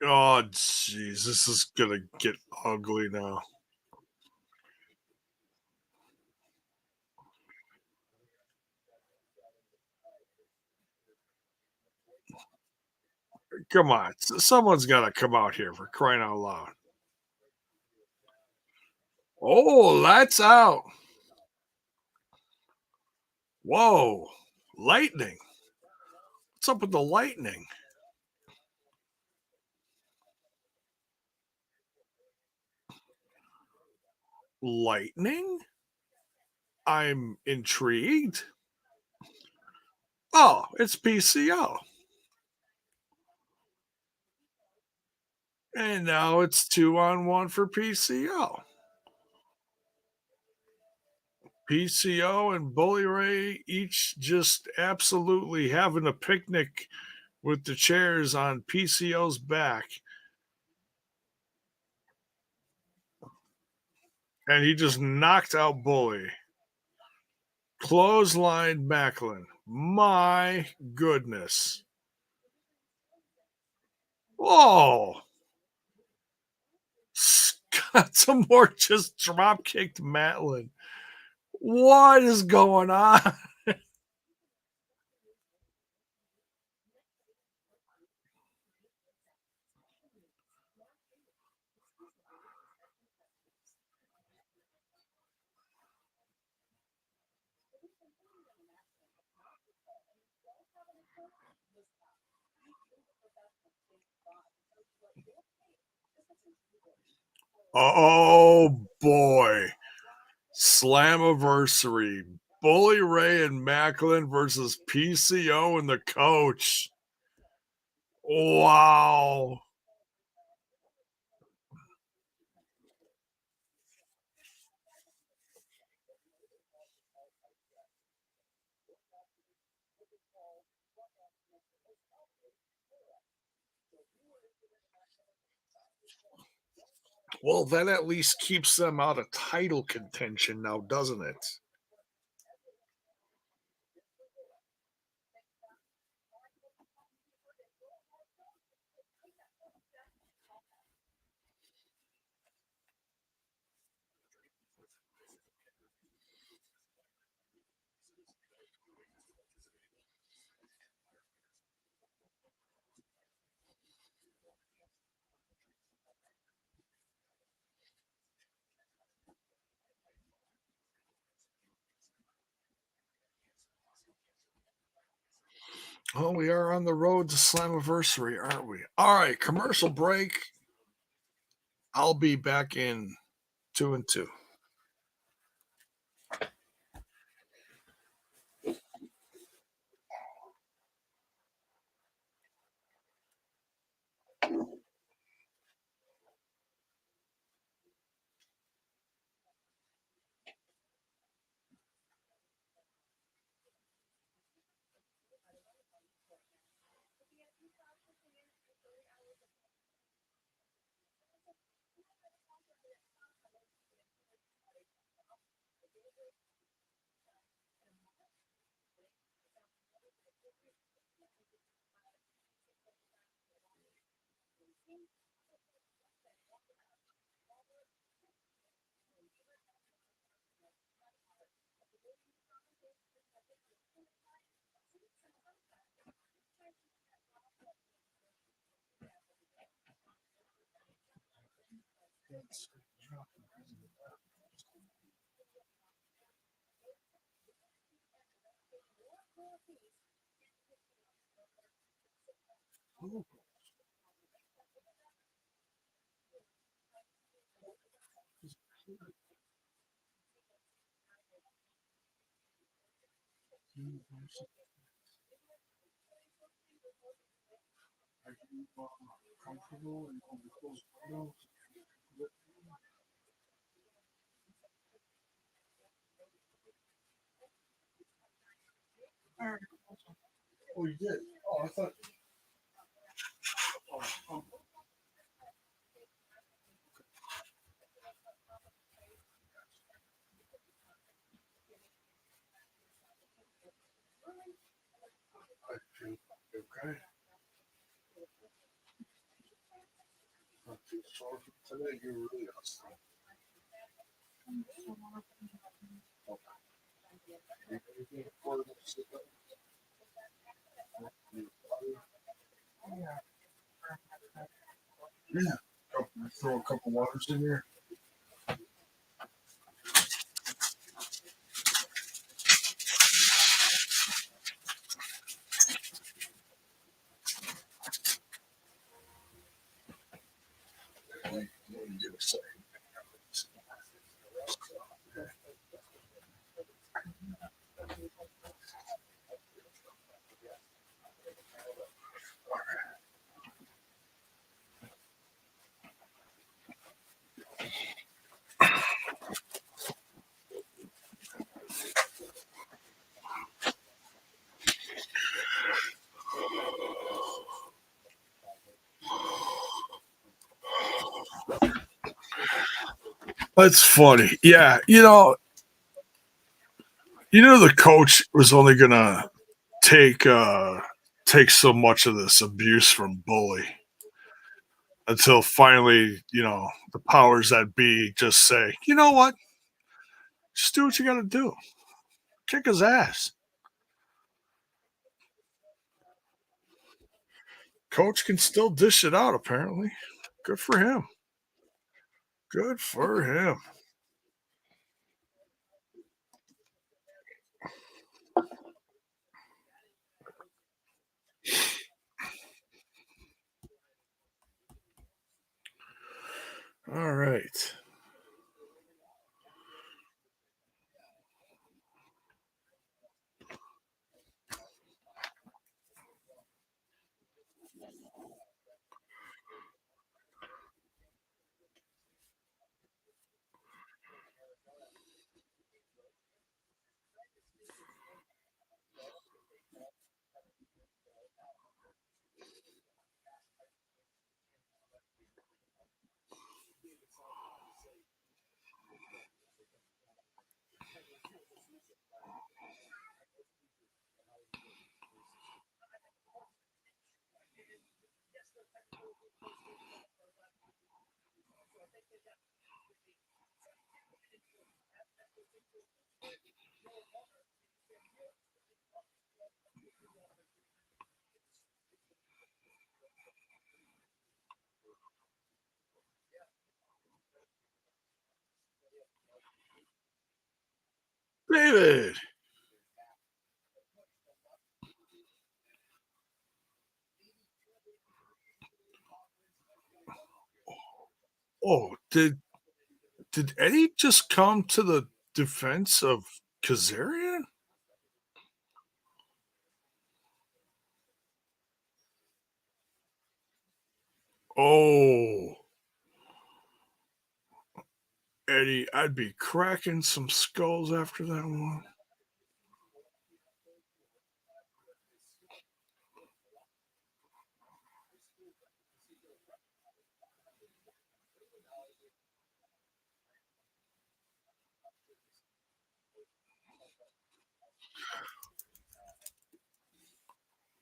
Oh, jeez. This is going to get ugly now. Come on. Someone's got to come out here for crying out loud. Oh, lights out. Whoa. Lightning. What's up with the lightning? Lightning? I'm intrigued. Oh, it's PCO. And now it's 2-on-1 for PCO. PCO and Bully Ray each just absolutely having a picnic with the chairs on PCO's back. And he just knocked out Bully. Clothesline Macklin. My goodness. Oh, Scott Samore just drop kicked Matlin. What is going on? Oh boy. Slammiversary. Bully Ray and Macklin versus PCO and the coach. Wow. Well, that at least keeps them out of title contention now, doesn't it? Oh, we are on the road to Slammiversary, aren't we? All right, commercial break. I'll be back in 2 and 2. Oh, you did. Oh, I thought. Okay. Not too sore from today. You're really awesome. Yeah. Throw a couple waters in there. Give a second. That's funny. Yeah, the coach was only gonna take take so much of this abuse from Bully until finally, the powers that be just say, you know what, just do what you got to do, kick his ass. Coach can still dish it out. Apparently, good for him. Good for him. All right. David. Oh, did Eddie just come to the defense of Kazarian? Oh, Eddie, I'd be cracking some skulls after that one.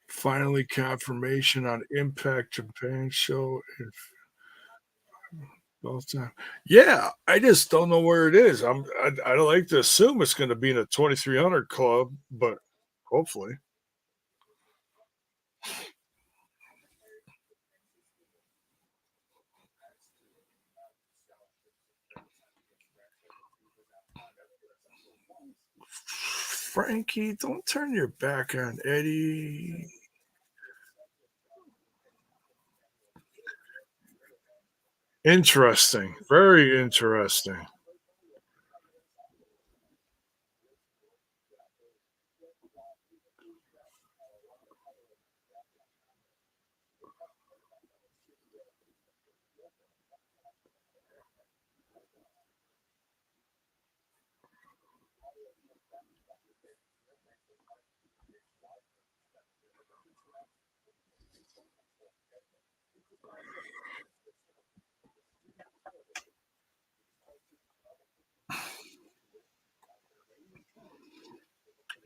Finally, confirmation on Impact Japan show in both time. Yeah, I just don't know where it is. I don't like to assume it's going to be in a 2300 club, but hopefully. Frankie, don't turn your back on Eddie. Interesting. Very interesting.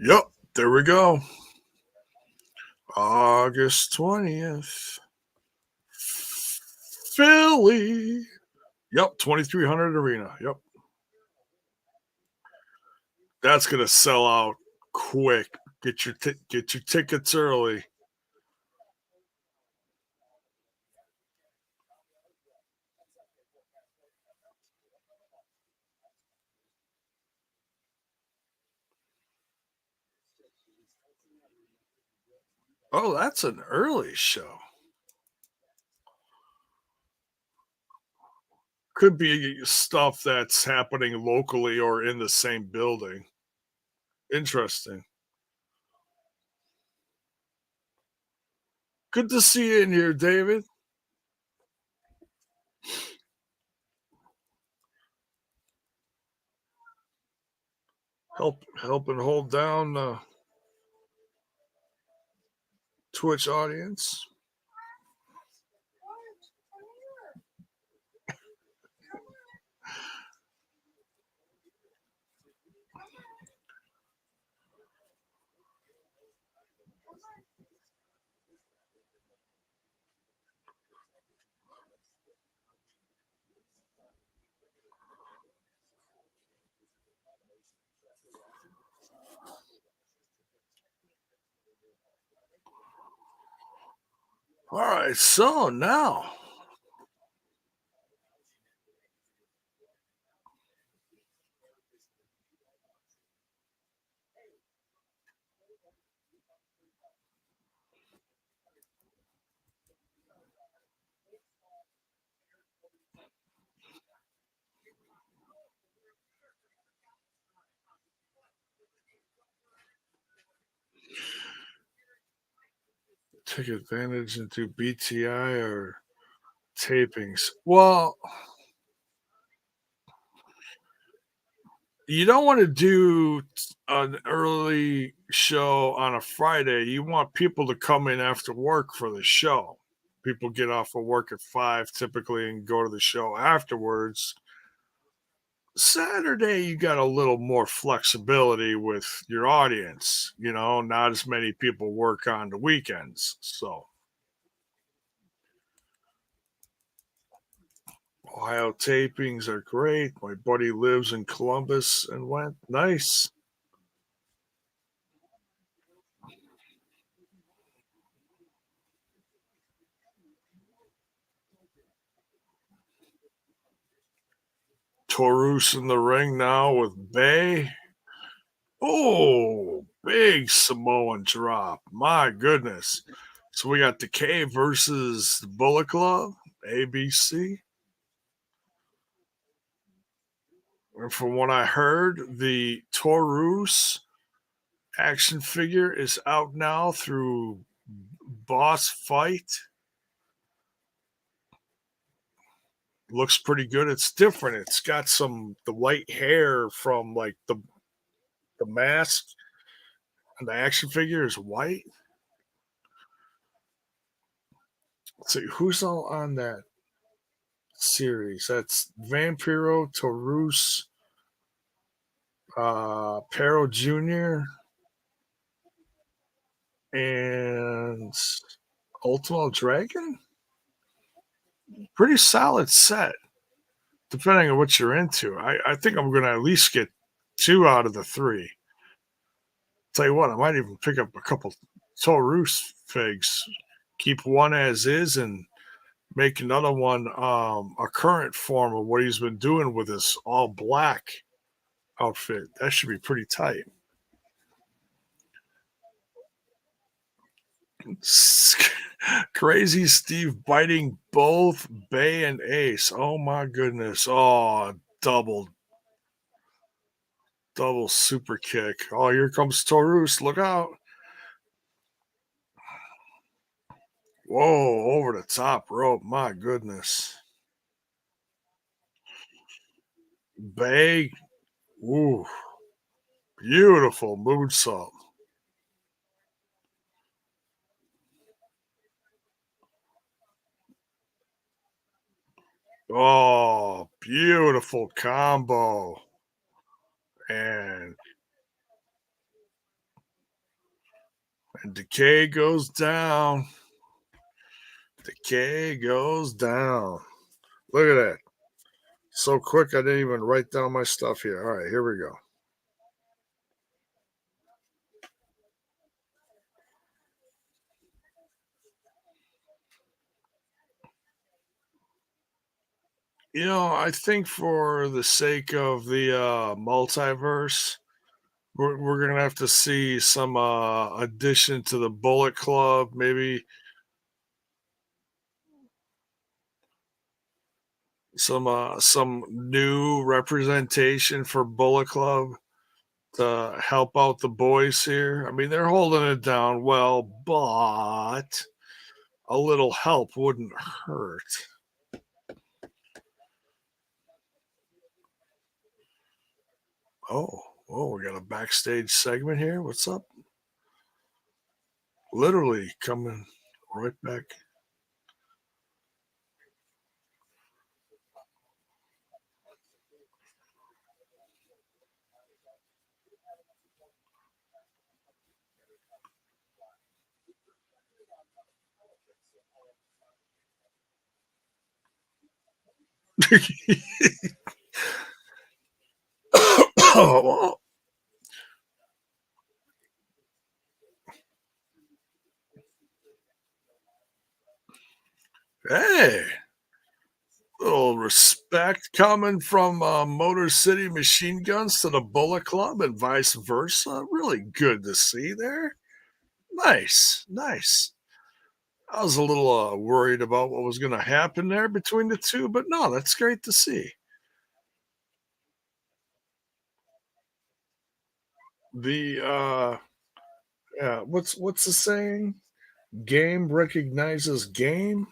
Yep, there we go. August 20th. Philly. Yep, 2300 arena. Yep. That's going to sell out quick. Get your tickets early. Oh, that's an early show. Could be stuff that's happening locally or in the same building. Interesting. Good to see you in here, David. Helping hold down the Twitch audience. All right, so now take advantage into BTI or tapings. Well, you don't want to do an early show on a Friday. You want people to come in after work for the show. People get off of work at 5 typically and go to the show afterwards. Saturday, you got a little more flexibility with your audience. Not as many people work on the weekends. So, Ohio tapings are great. My buddy lives in Columbus and went. Nice. Taurus in the ring now with Bay. Oh, big Samoan drop. My goodness. So we got Decay versus the Bullet Club, ABC. And from what I heard, the Taurus action figure is out now through Boss Fight. Looks pretty good. It's different. It's got the white hair from like the mask, and the action figure is white. Let's see who's all on that series. That's Vampiro, Taurus, Pero Jr., and Ultimo Dragon. Pretty solid set, depending on what you're into. I think I'm going to at least get 2 out of the 3. Tell you what, I might even pick up a couple Taurus figs, keep one as is, and make another one a current form of what he's been doing with his all black outfit. That should be pretty tight. S- Crazy Steve biting both Bay and Ace. Oh my goodness. Oh, double super kick. Oh, here comes Taurus. Look out. Whoa, over the top rope. My goodness. Bay. Ooh, beautiful moonsault. Oh, beautiful combo. And Decay goes down. Decay goes down. Look at that. So quick, I didn't even write down my stuff here. All right, here we go. I think for the sake of the multiverse, we're gonna have to see some addition to the Bullet Club, maybe some new representation for Bullet Club to help out the boys here. I mean, they're holding it down well, but a little help wouldn't hurt. Oh, we got a backstage segment here. What's up? Literally coming right back. Oh, hey, little respect coming from Motor City Machine Guns to the Bullet Club and vice versa. Really good to see there. Nice, nice. I was a little worried about what was going to happen there between the two, but no, that's great to see. The yeah, what's the saying? Game recognizes game.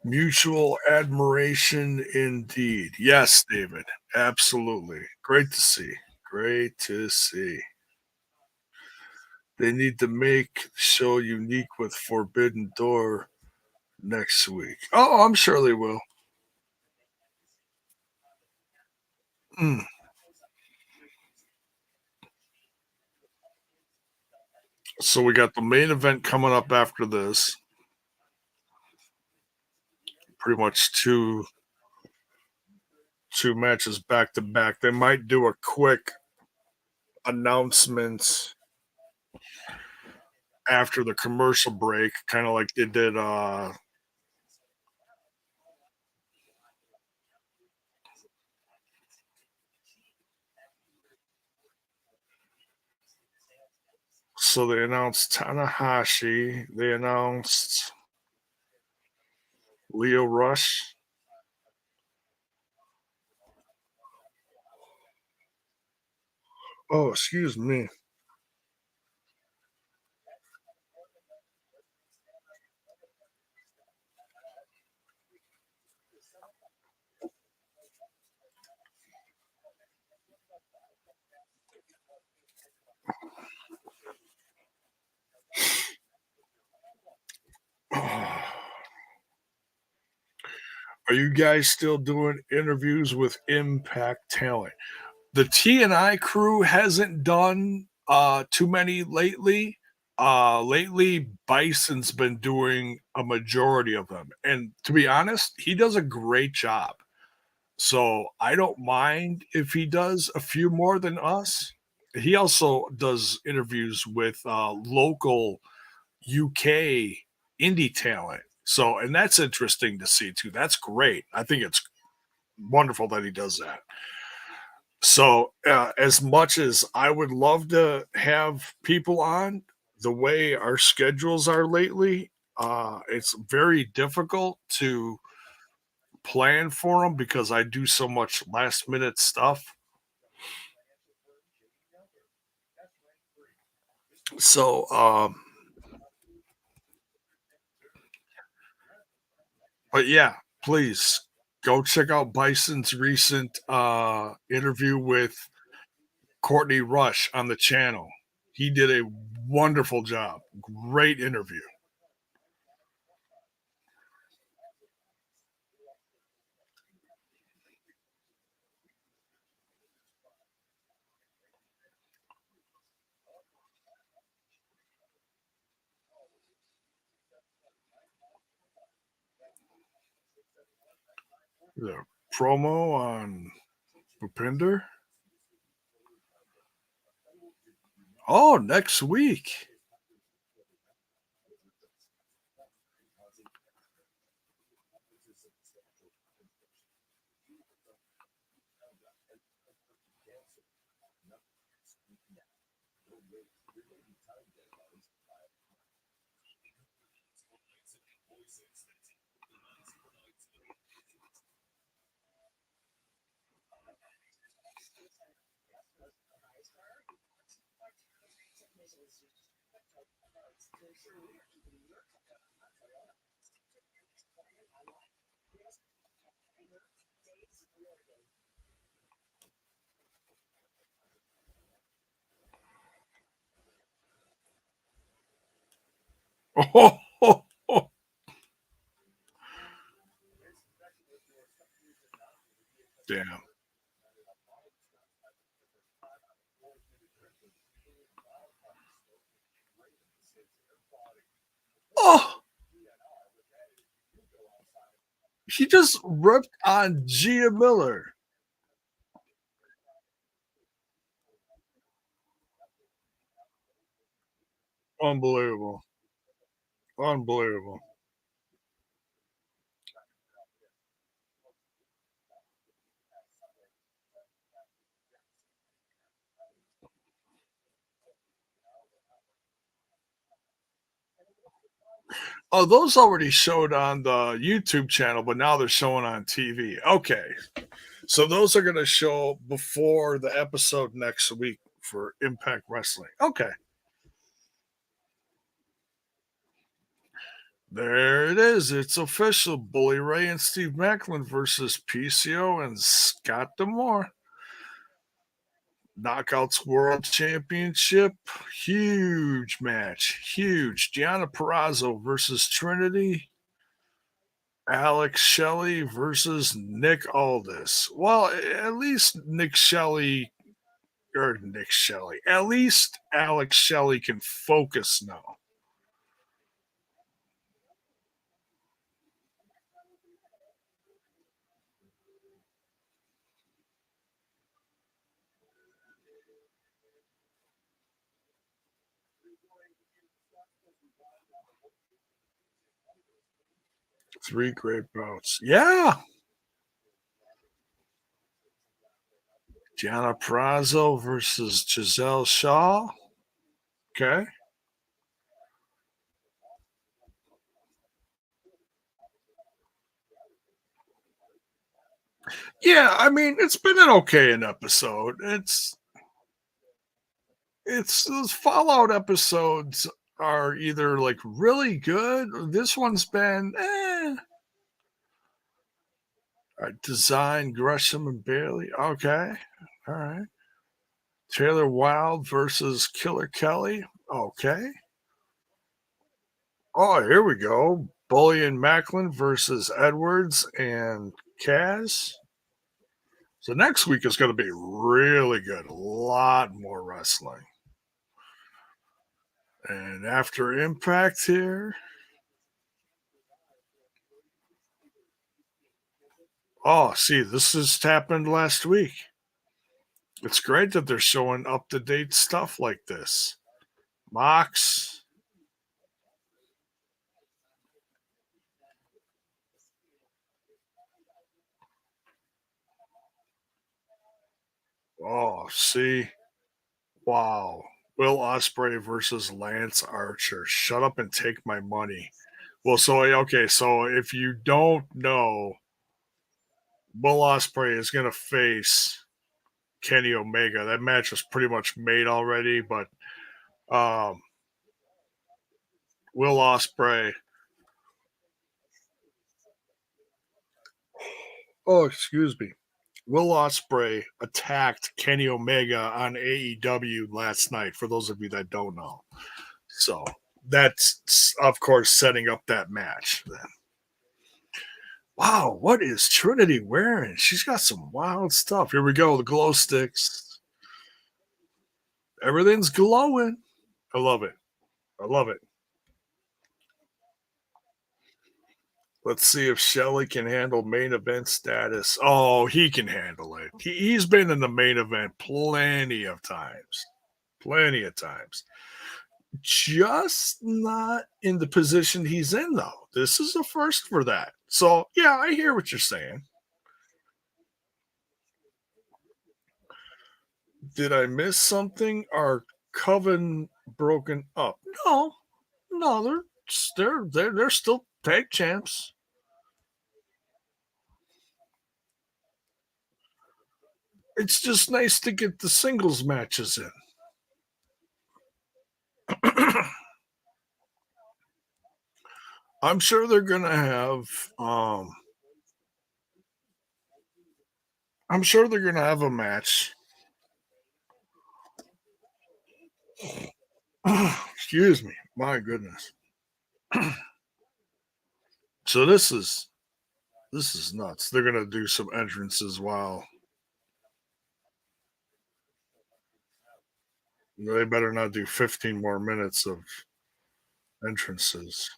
Mutual admiration indeed. Yes, David. Absolutely. Great to see. Great to see. They need to make the show unique with Forbidden Door next week. Oh, I'm sure they will. Mm. So we got the main event coming up after this. Pretty much two matches back to back. They might do a quick announcement after the commercial break, kind of like they did so they announced Tanahashi, they announced Leo Rush. Oh, excuse me. Are you guys still doing interviews with Impact Talent? The TNI crew hasn't done, too many lately. Lately, Bison's been doing a majority of them, and to be honest, he does a great job. So, I don't mind if he does a few more than us. He also does interviews with, local UK indie talent. So and that's interesting to see too. That's great. I think it's wonderful that he does that. So, as much as I would love to have people on, the way our schedules are lately, it's very difficult to plan for them because I do so much last minute stuff. So, but yeah, please go check out Bison's recent interview with Courtney Rush on the channel. He did a wonderful job. Great interview. The promo on Bupinder. Oh, next week. Oh, oh, oh, damn. Oh, he just ripped on Gia Miller. Unbelievable. Unbelievable. Oh, those already showed on the YouTube channel, but now they're showing on TV. Okay. So those are going to show before the episode next week for Impact Wrestling. Okay. There it is. It's official. Bully Ray and Steve Macklin versus PCO and Scott Demore. Knockouts World Championship. Huge match. Huge. Gianna Perrazzo versus Trinity. Alex Shelley versus Nick Aldis. Well, at least Nick Shelley or Nick Shelley. At least Alex Shelley can focus now. 3 great bouts. Yeah. Gianna Prazo versus Giselle Shaw. Okay. Yeah, I mean, it's been an okay an episode. It's those Fallout episodes are either like really good. Or this one's been Design Gresham and Bailey. Okay. All right. Taylor Wilde versus Killer Kelly. Okay. Oh, here we go. Bully and Macklin versus Edwards and Kaz. So next week is going to be really good. A lot more wrestling. And after Impact here. Oh, see, this has happened last week. It's great that they're showing up to date stuff like this. Mox. Oh, see. Wow. Will Ospreay versus Lance Archer. Shut up and take my money. Well, so okay, so if you don't know, Will Ospreay is going to face Kenny Omega. That match was pretty much made already, but Will Ospreay. Oh, excuse me. Will Ospreay attacked Kenny Omega on AEW last night. For those of you that don't know, so that's of course setting up that match. Then, wow, what is Trinity wearing? She's got some wild stuff. Here we go. The glow sticks. Everything's glowing. I love it. I love it. Let's see if Shelley can handle main event status. Oh, he can handle it. He's been in the main event plenty of times. Plenty of times. Just not in the position he's in, though. This is a first for that. So, yeah, I hear what you're saying. Did I miss something? Are Coven broken up? No, no, they're still tag champs. It's just nice to get the singles matches in. I'm sure they're gonna have. I'm sure they're gonna have a match. Excuse me, my goodness. So this is nuts. They're gonna do some entrances while they better not do 15 more minutes of entrances.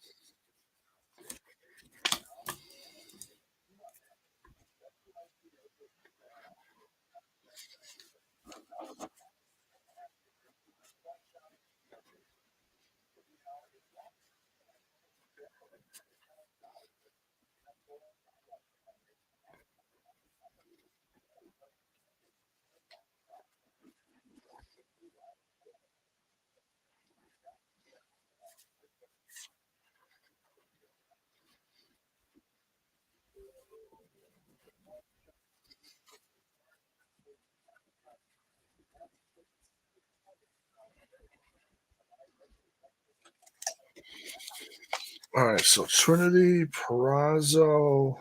All right, so Trinity, Perazzo.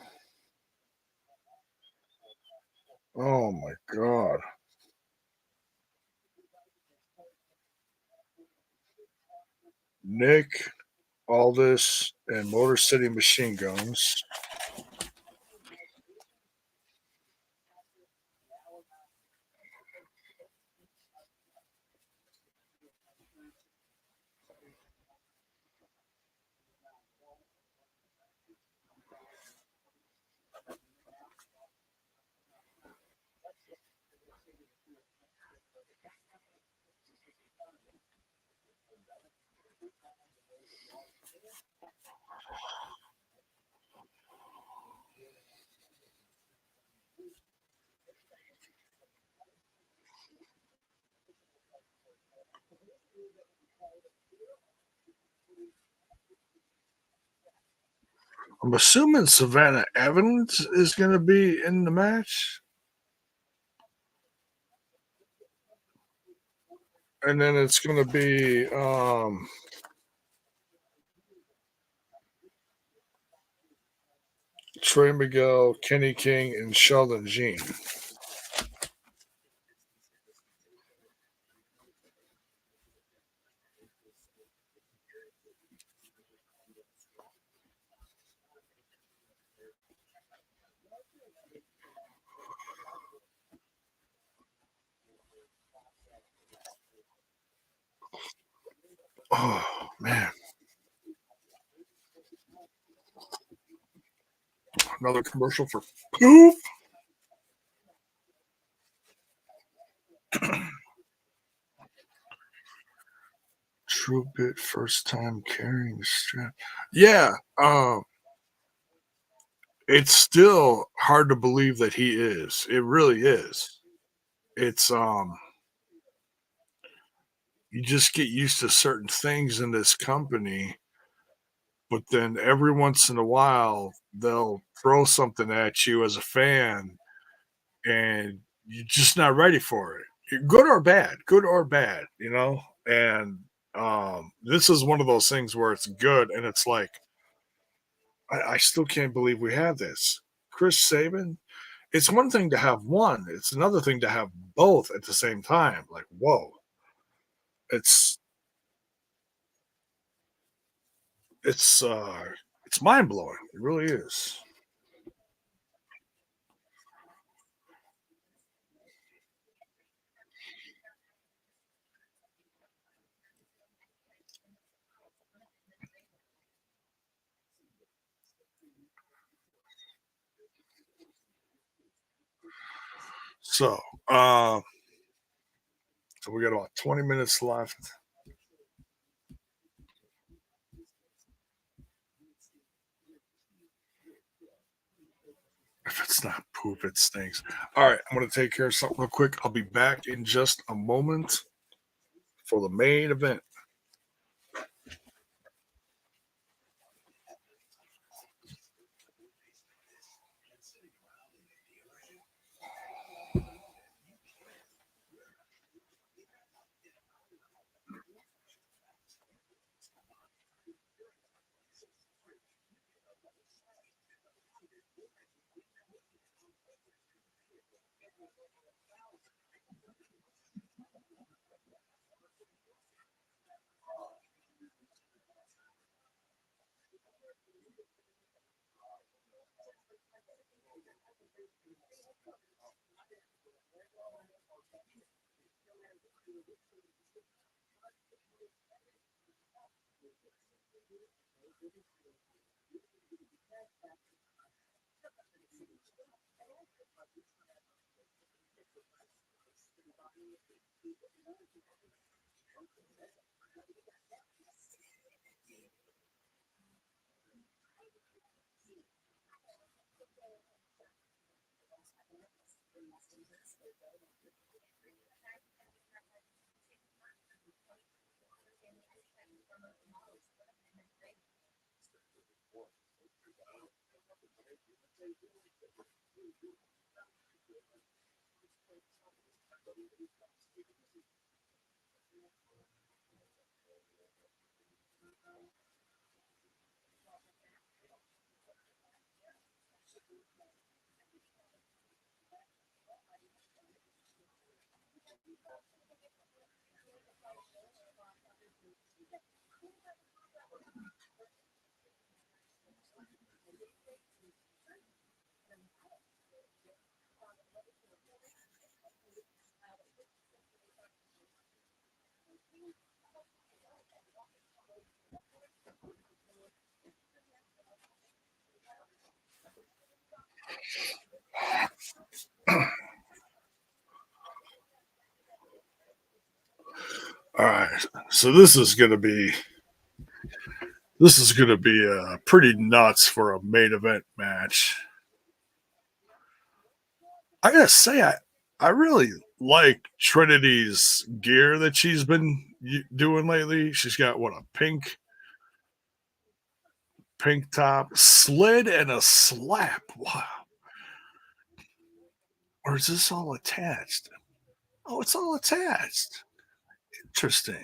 Oh my God. Nick, Aldis, and Motor City Machine Guns. I'm assuming Savannah Evans is going to be in the match. And then it's going to be Trey Miguel, Kenny King, and Sheldon Jean. Oh man, another commercial for poof. True bit first time carrying the strap. Yeah, it's still hard to believe that he is. It really is. It's you just get used to certain things in this company, but then every once in a while they'll throw something at you as a fan and you're just not ready for it. Good or bad, you know? And this is one of those things where it's good and it's like, I still can't believe we have this. Chris Saban, it's one thing to have one, it's another thing to have both at the same time. Like, whoa, it's it's uh it's mind blowing. It really is. So uh so we got about 20 minutes left. If it's not poop, it stinks. All right, I'm gonna take care of something real quick. I'll be back in just a moment for the main event. All right, so this is gonna be pretty nuts for a main event match. I gotta say, I really like Trinity's gear that she's been doing lately. She's got what, a pink top, slid, and a slap. Wow, or is this all attached? Oh, it's all attached. Interesting.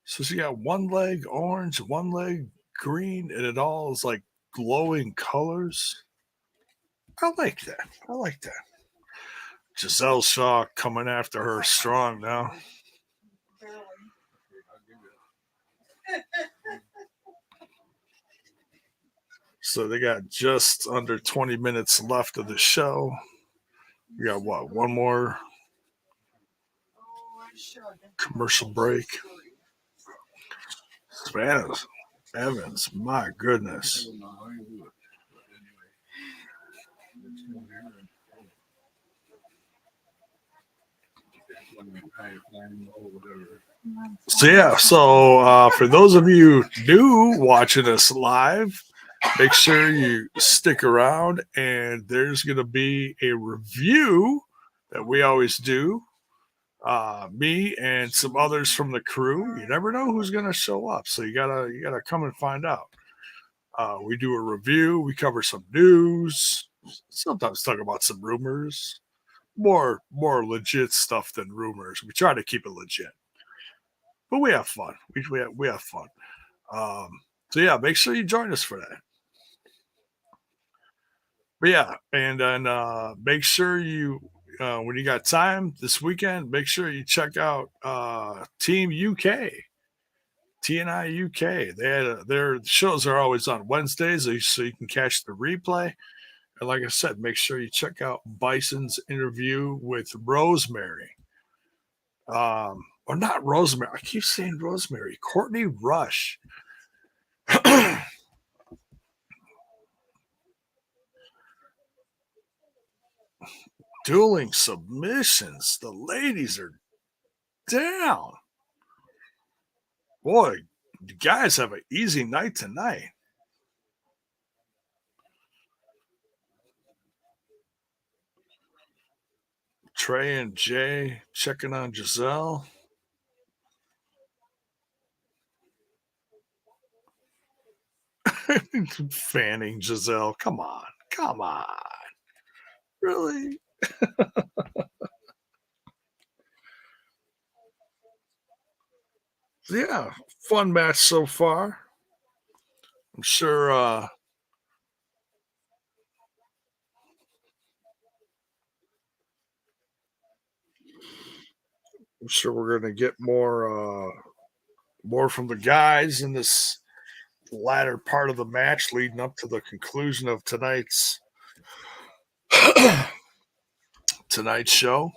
So she got one leg orange, one leg green, and it all is like glowing colors. I like that. I like that. Giselle Shaw coming after her strong now.
Barely.
So they got just under 20 minutes left of the show. We got what? One more
Oh, I should.
commercial break. Spanish. Evans, my goodness. So yeah, so for those of you new watching us live, make sure you stick around, and there's going to be a review that we always do. Me and some others from the crew. You never know who's going to show up, so you gotta come and find out. We do a review. We cover some news. Sometimes talk about some rumors. More legit stuff than rumors. We try to keep it legit, but we have fun. We have fun. So yeah, make sure you join us for that. But yeah, and then make sure you when you got time this weekend, make sure you check out Team UK. TNI-UK. Their shows are always on Wednesdays, so you can catch the replay. And like I said, make sure you check out Bison's interview with Rosemary. Or not Rosemary. I keep saying Rosemary. Courtney Rush. Dueling submissions. The ladies are down. Boy, you guys have an easy night tonight. Trey and Jay checking on Giselle. Fanning Giselle. Come on. Come on. Really? Yeah. Fun match so far. I'm sure we're gonna get more from the guys in this latter part of the match leading up to the conclusion of tonight's show.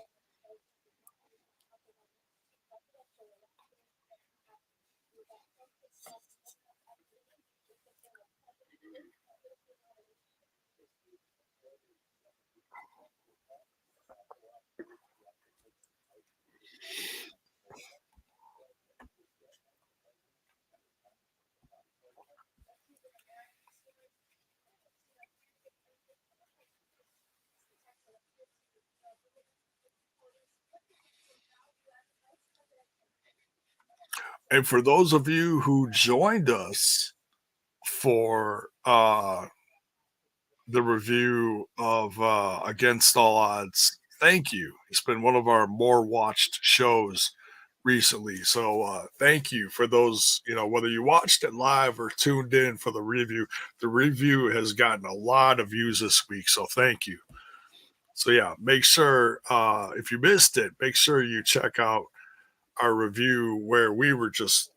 And for those of you who joined us for the review of Against All Odds, thank you. It's been one of our more watched shows recently. So thank you for those, whether you watched it live or tuned in for the review. The review has gotten a lot of views this week. So thank you. So yeah, make sure if you missed it, make sure you check out our review where we were just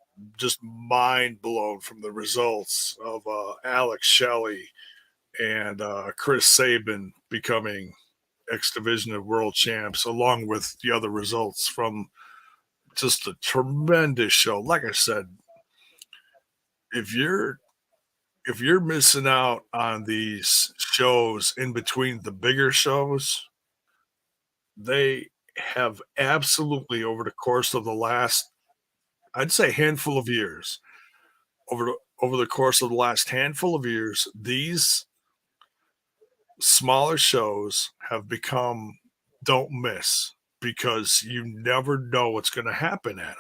mind blown from the results of Alex Shelley and Chris Sabin becoming X Division of World Champs, along with the other results from just a tremendous show. Like I said, if you're missing out on these shows in between the bigger shows, they have absolutely over the course of the last, I'd say, handful of years, over the course of the last handful of years, these smaller shows have become don't miss because you never know what's going to happen at them.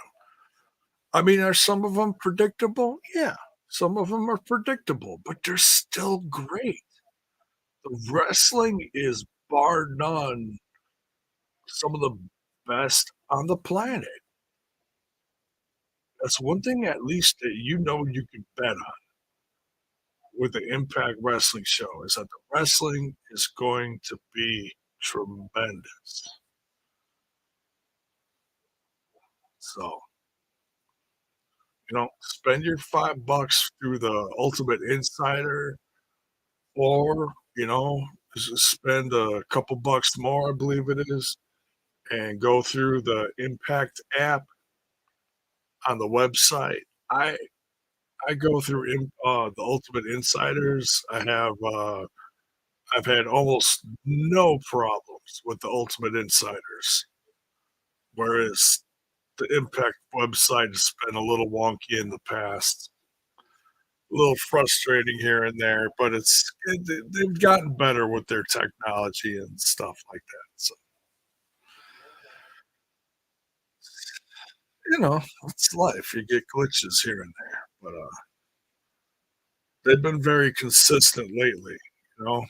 I mean, are some of them predictable? Yeah, some of them are predictable, but they're still great. The wrestling is bar none some of the best on the planet. That's one thing at least that you can bet on with the Impact Wrestling show is that the wrestling is going to be tremendous. So, spend your $5 through the Ultimate Insider, or just spend a couple bucks more, I believe it is, and go through the Impact app on the website. I go through the Ultimate Insiders. I've had almost no problems with the Ultimate Insiders, whereas the Impact website has been a little wonky in the past, a little frustrating here and there, but they've gotten better with their technology and stuff like that. So, it's life. You get glitches here and there, but they've been very consistent lately, you know,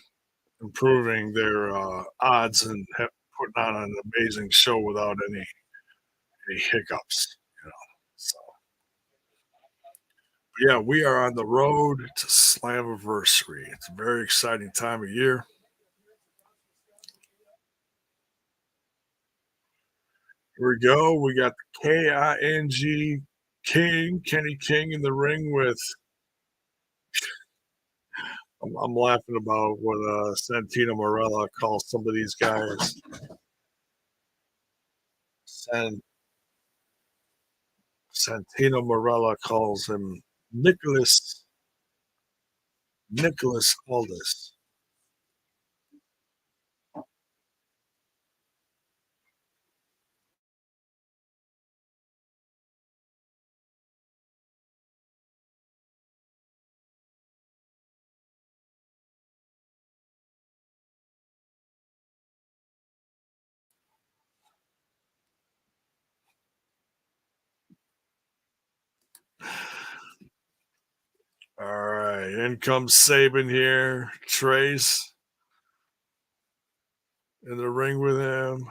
improving their odds and putting on an amazing show without any hiccups, you know. So, yeah, we are on the road to Slammiversary. It's a very exciting time of year. Here we go. We got the Kenny King in the ring with. I'm laughing about what Santino Morella calls some of these guys. San, Santino Morella calls him Nicholas Aldis. All right, in comes Saban here. Trace in the ring with him.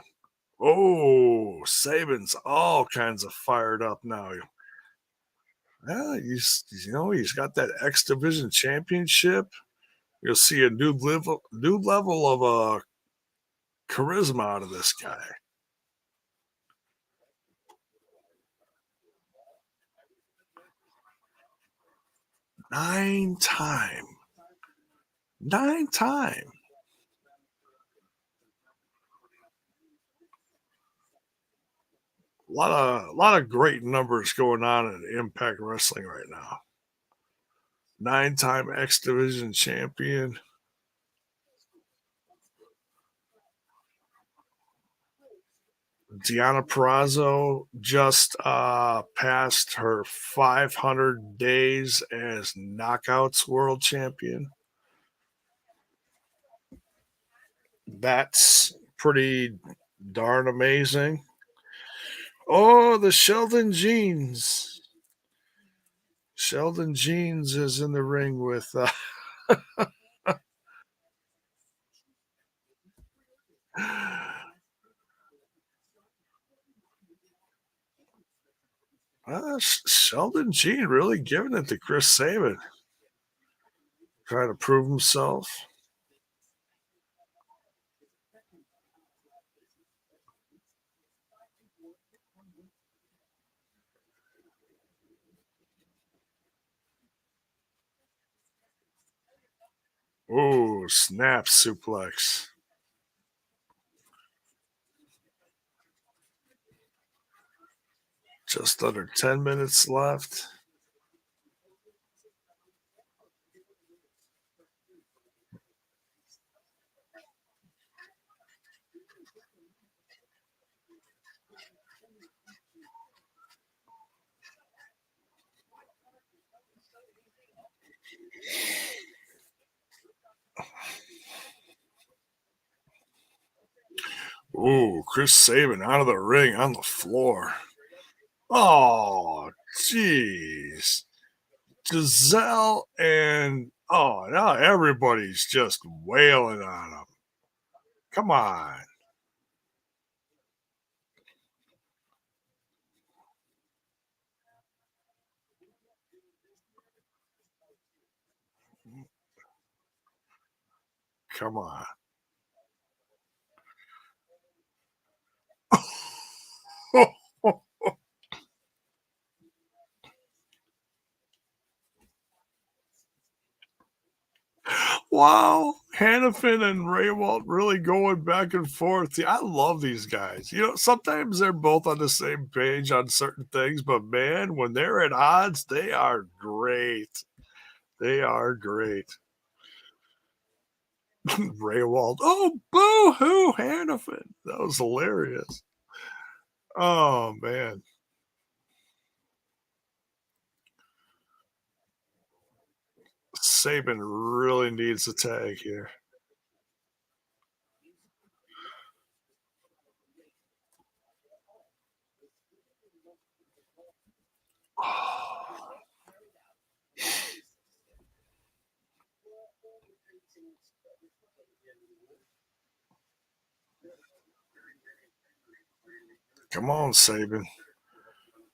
Oh, Saban's all kinds of fired up now. Well, he's got that X Division championship. You'll see a new level of charisma out of this guy. 9 time, 9 time. A lot of great numbers going on in Impact Wrestling right now. 9 time X Division champion. Deanna Perrazzo just passed her 500 days as Knockouts World Champion. That's pretty darn amazing. Oh, the Sheldon Jeans. Sheldon Jeans is in the ring with Sheldon Jean really giving it to Chris Sabin, trying to prove himself. Oh, snap suplex. Just under 10 minutes left. Ooh, Chris Sabin out of the ring on the floor. Oh, jeez. Giselle and now everybody's just wailing on him. Come on. Come on. Wow, Hannafin and Raywalt really going back and forth. Yeah, I love these guys. Sometimes they're both on the same page on certain things, but man, when they're at odds, they are great. They are great. Raywald. Oh, boo hoo, Hannafin. That was hilarious. Oh man. Saban really needs a tag here. Come on, Saban.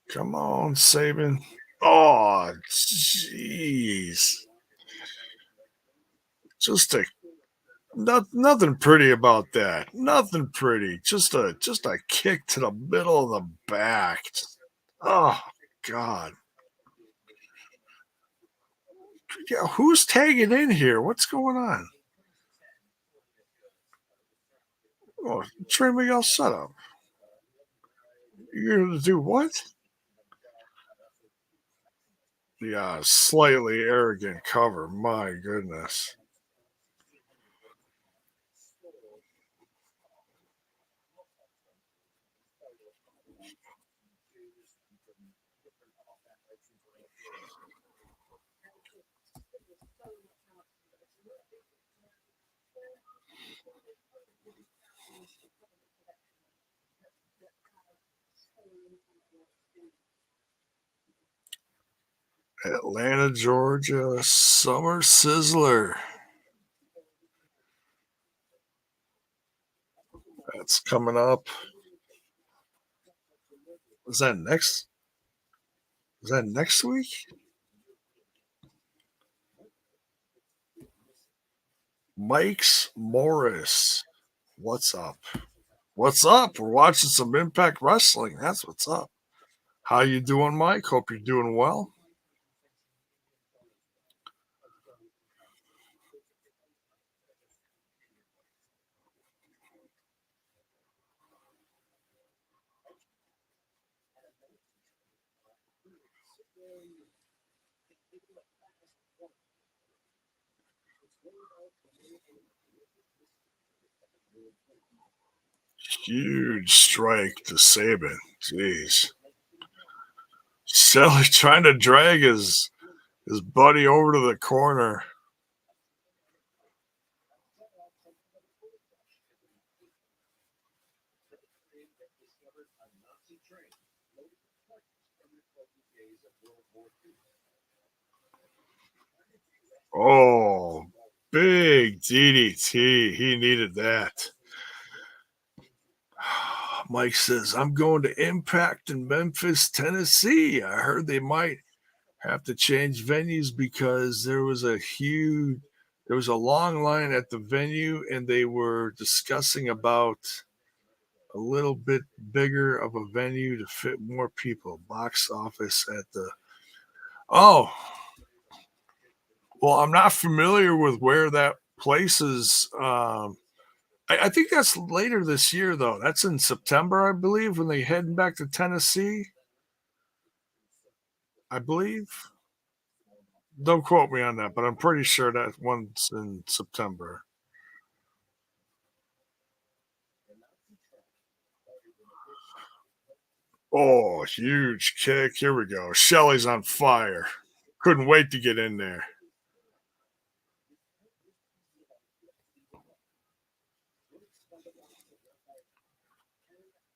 Come on, Saban. Oh, jeez. Just a nothing pretty about that. Nothing pretty. Just a kick to the middle of the back. Oh God. Yeah, who's tagging in here? What's going on? Oh, Trey Miguel setup. You're gonna do what? Yeah, slightly arrogant cover. My goodness. Atlanta, Georgia, Summer Sizzler. That's coming up. Is that next? Is that next week? Mike's Morris. What's up? What's up? We're watching some Impact Wrestling. That's what's up. How you doing, Mike? Hope you're doing well. Huge strike to Saban. Jeez. Shelly trying to drag his buddy over to the corner. Oh, big DDT. He needed that. Mike says, I'm going to Impact in Memphis, Tennessee. I heard they might have to change venues because there was a long line at the venue and they were discussing about a little bit bigger of a venue to fit more people. Box office at the oh, well, I'm not familiar with where that place is. I think that's later this year, though. That's in September, I believe, when they heading back to Tennessee. I believe. Don't quote me on that, but I'm pretty sure that one's in September. Oh, huge kick. Here we go. Shelly's on fire. Couldn't wait to get in there.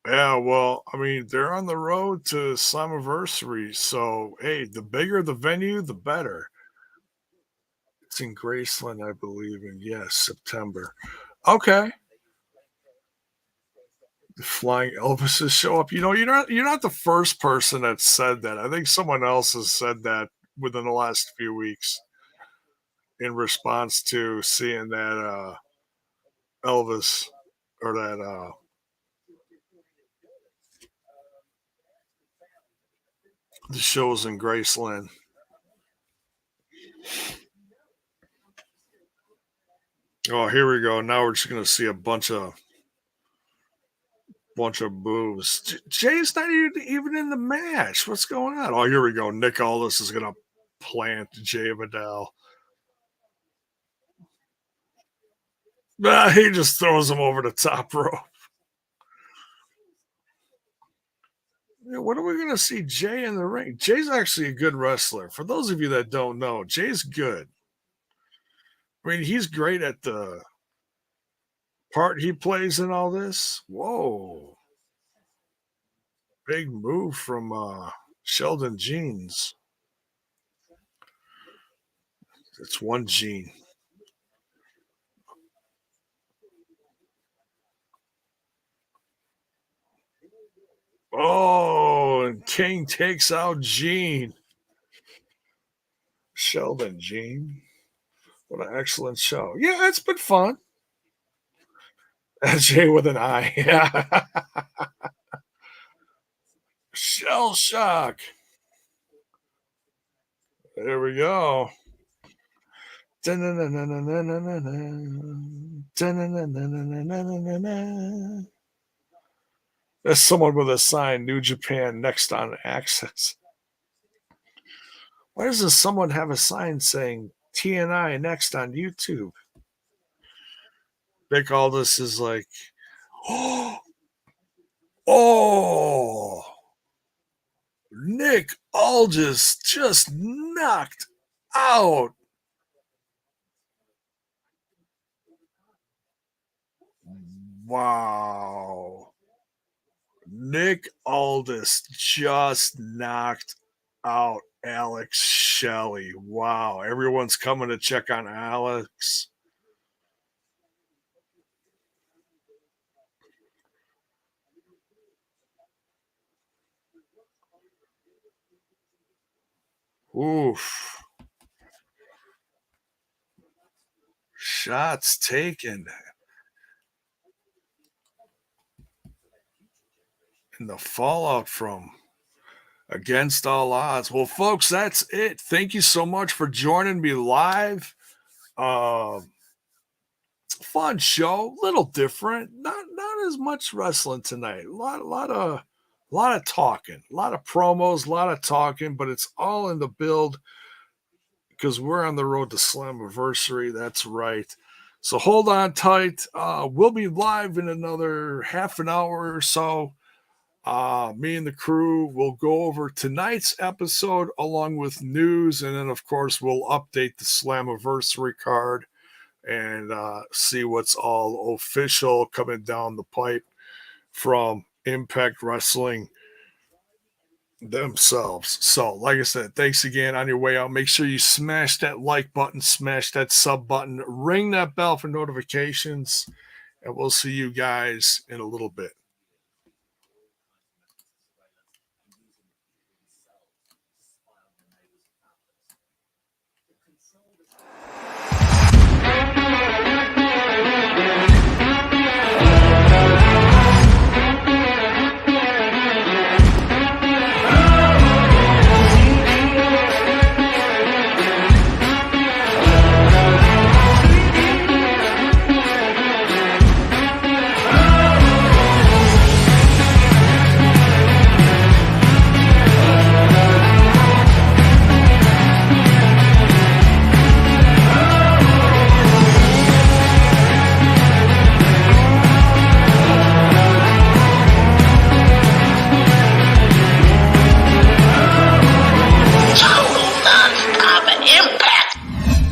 Yeah, well, I mean, they're on the road to Slammiversary, so hey, the bigger the venue, the better. It's in Graceland, I believe, and yes, September. Okay. The flying Elvises show up. You're not the first person that said that. I think someone else has said that within the last few weeks in response to seeing that Elvis or that the shows in Graceland. Oh, here we go. Now we're just gonna see a bunch of boobs. Jay's not even in the match. What's going on? Oh, here we go. Nick Aldis is gonna plant Jay Vidal. Nah, he just throws him over the top rope. Yeah, when are we going to see Jay in the ring? Jay's actually a good wrestler. For those of you that don't know, Jay's good. I mean, he's great at the part he plays in all this. Whoa. Big move from Sheldon Jeans. It's one Gene. Oh, and King takes out Gene. Sheldon Gene. What an excellent show. Yeah, it's been fun. Jay with an I. Yeah. Shell shock. There we go. There's someone with a sign, New Japan next on Access. Why does someone have a sign saying TNI next on YouTube? Nick Aldis is like, oh, Nick Aldis just knocked out. Wow. Nick Aldis just knocked out Alex Shelley. Wow. Everyone's coming to check on Alex. Oof. Shots taken. And the fallout from Against All Odds. Well, folks, that's it. Thank you so much for joining me live. Fun show, little different. Not as much wrestling tonight. A lot of talking, a lot of promos, a lot of talking, but it's all in the build because we're on the road to Slammiversary. That's right. So hold on tight. We'll be live in another half an hour or so. Me and the crew will go over tonight's episode along with news, and then of course we'll update the Slammiversary card and see what's all official coming down the pipe from Impact Wrestling themselves. So, like I said, thanks again. On your way out, make sure you smash that like button, smash that sub button, ring that bell for notifications, and we'll see you guys in a little bit.
Total Nonstop Impact.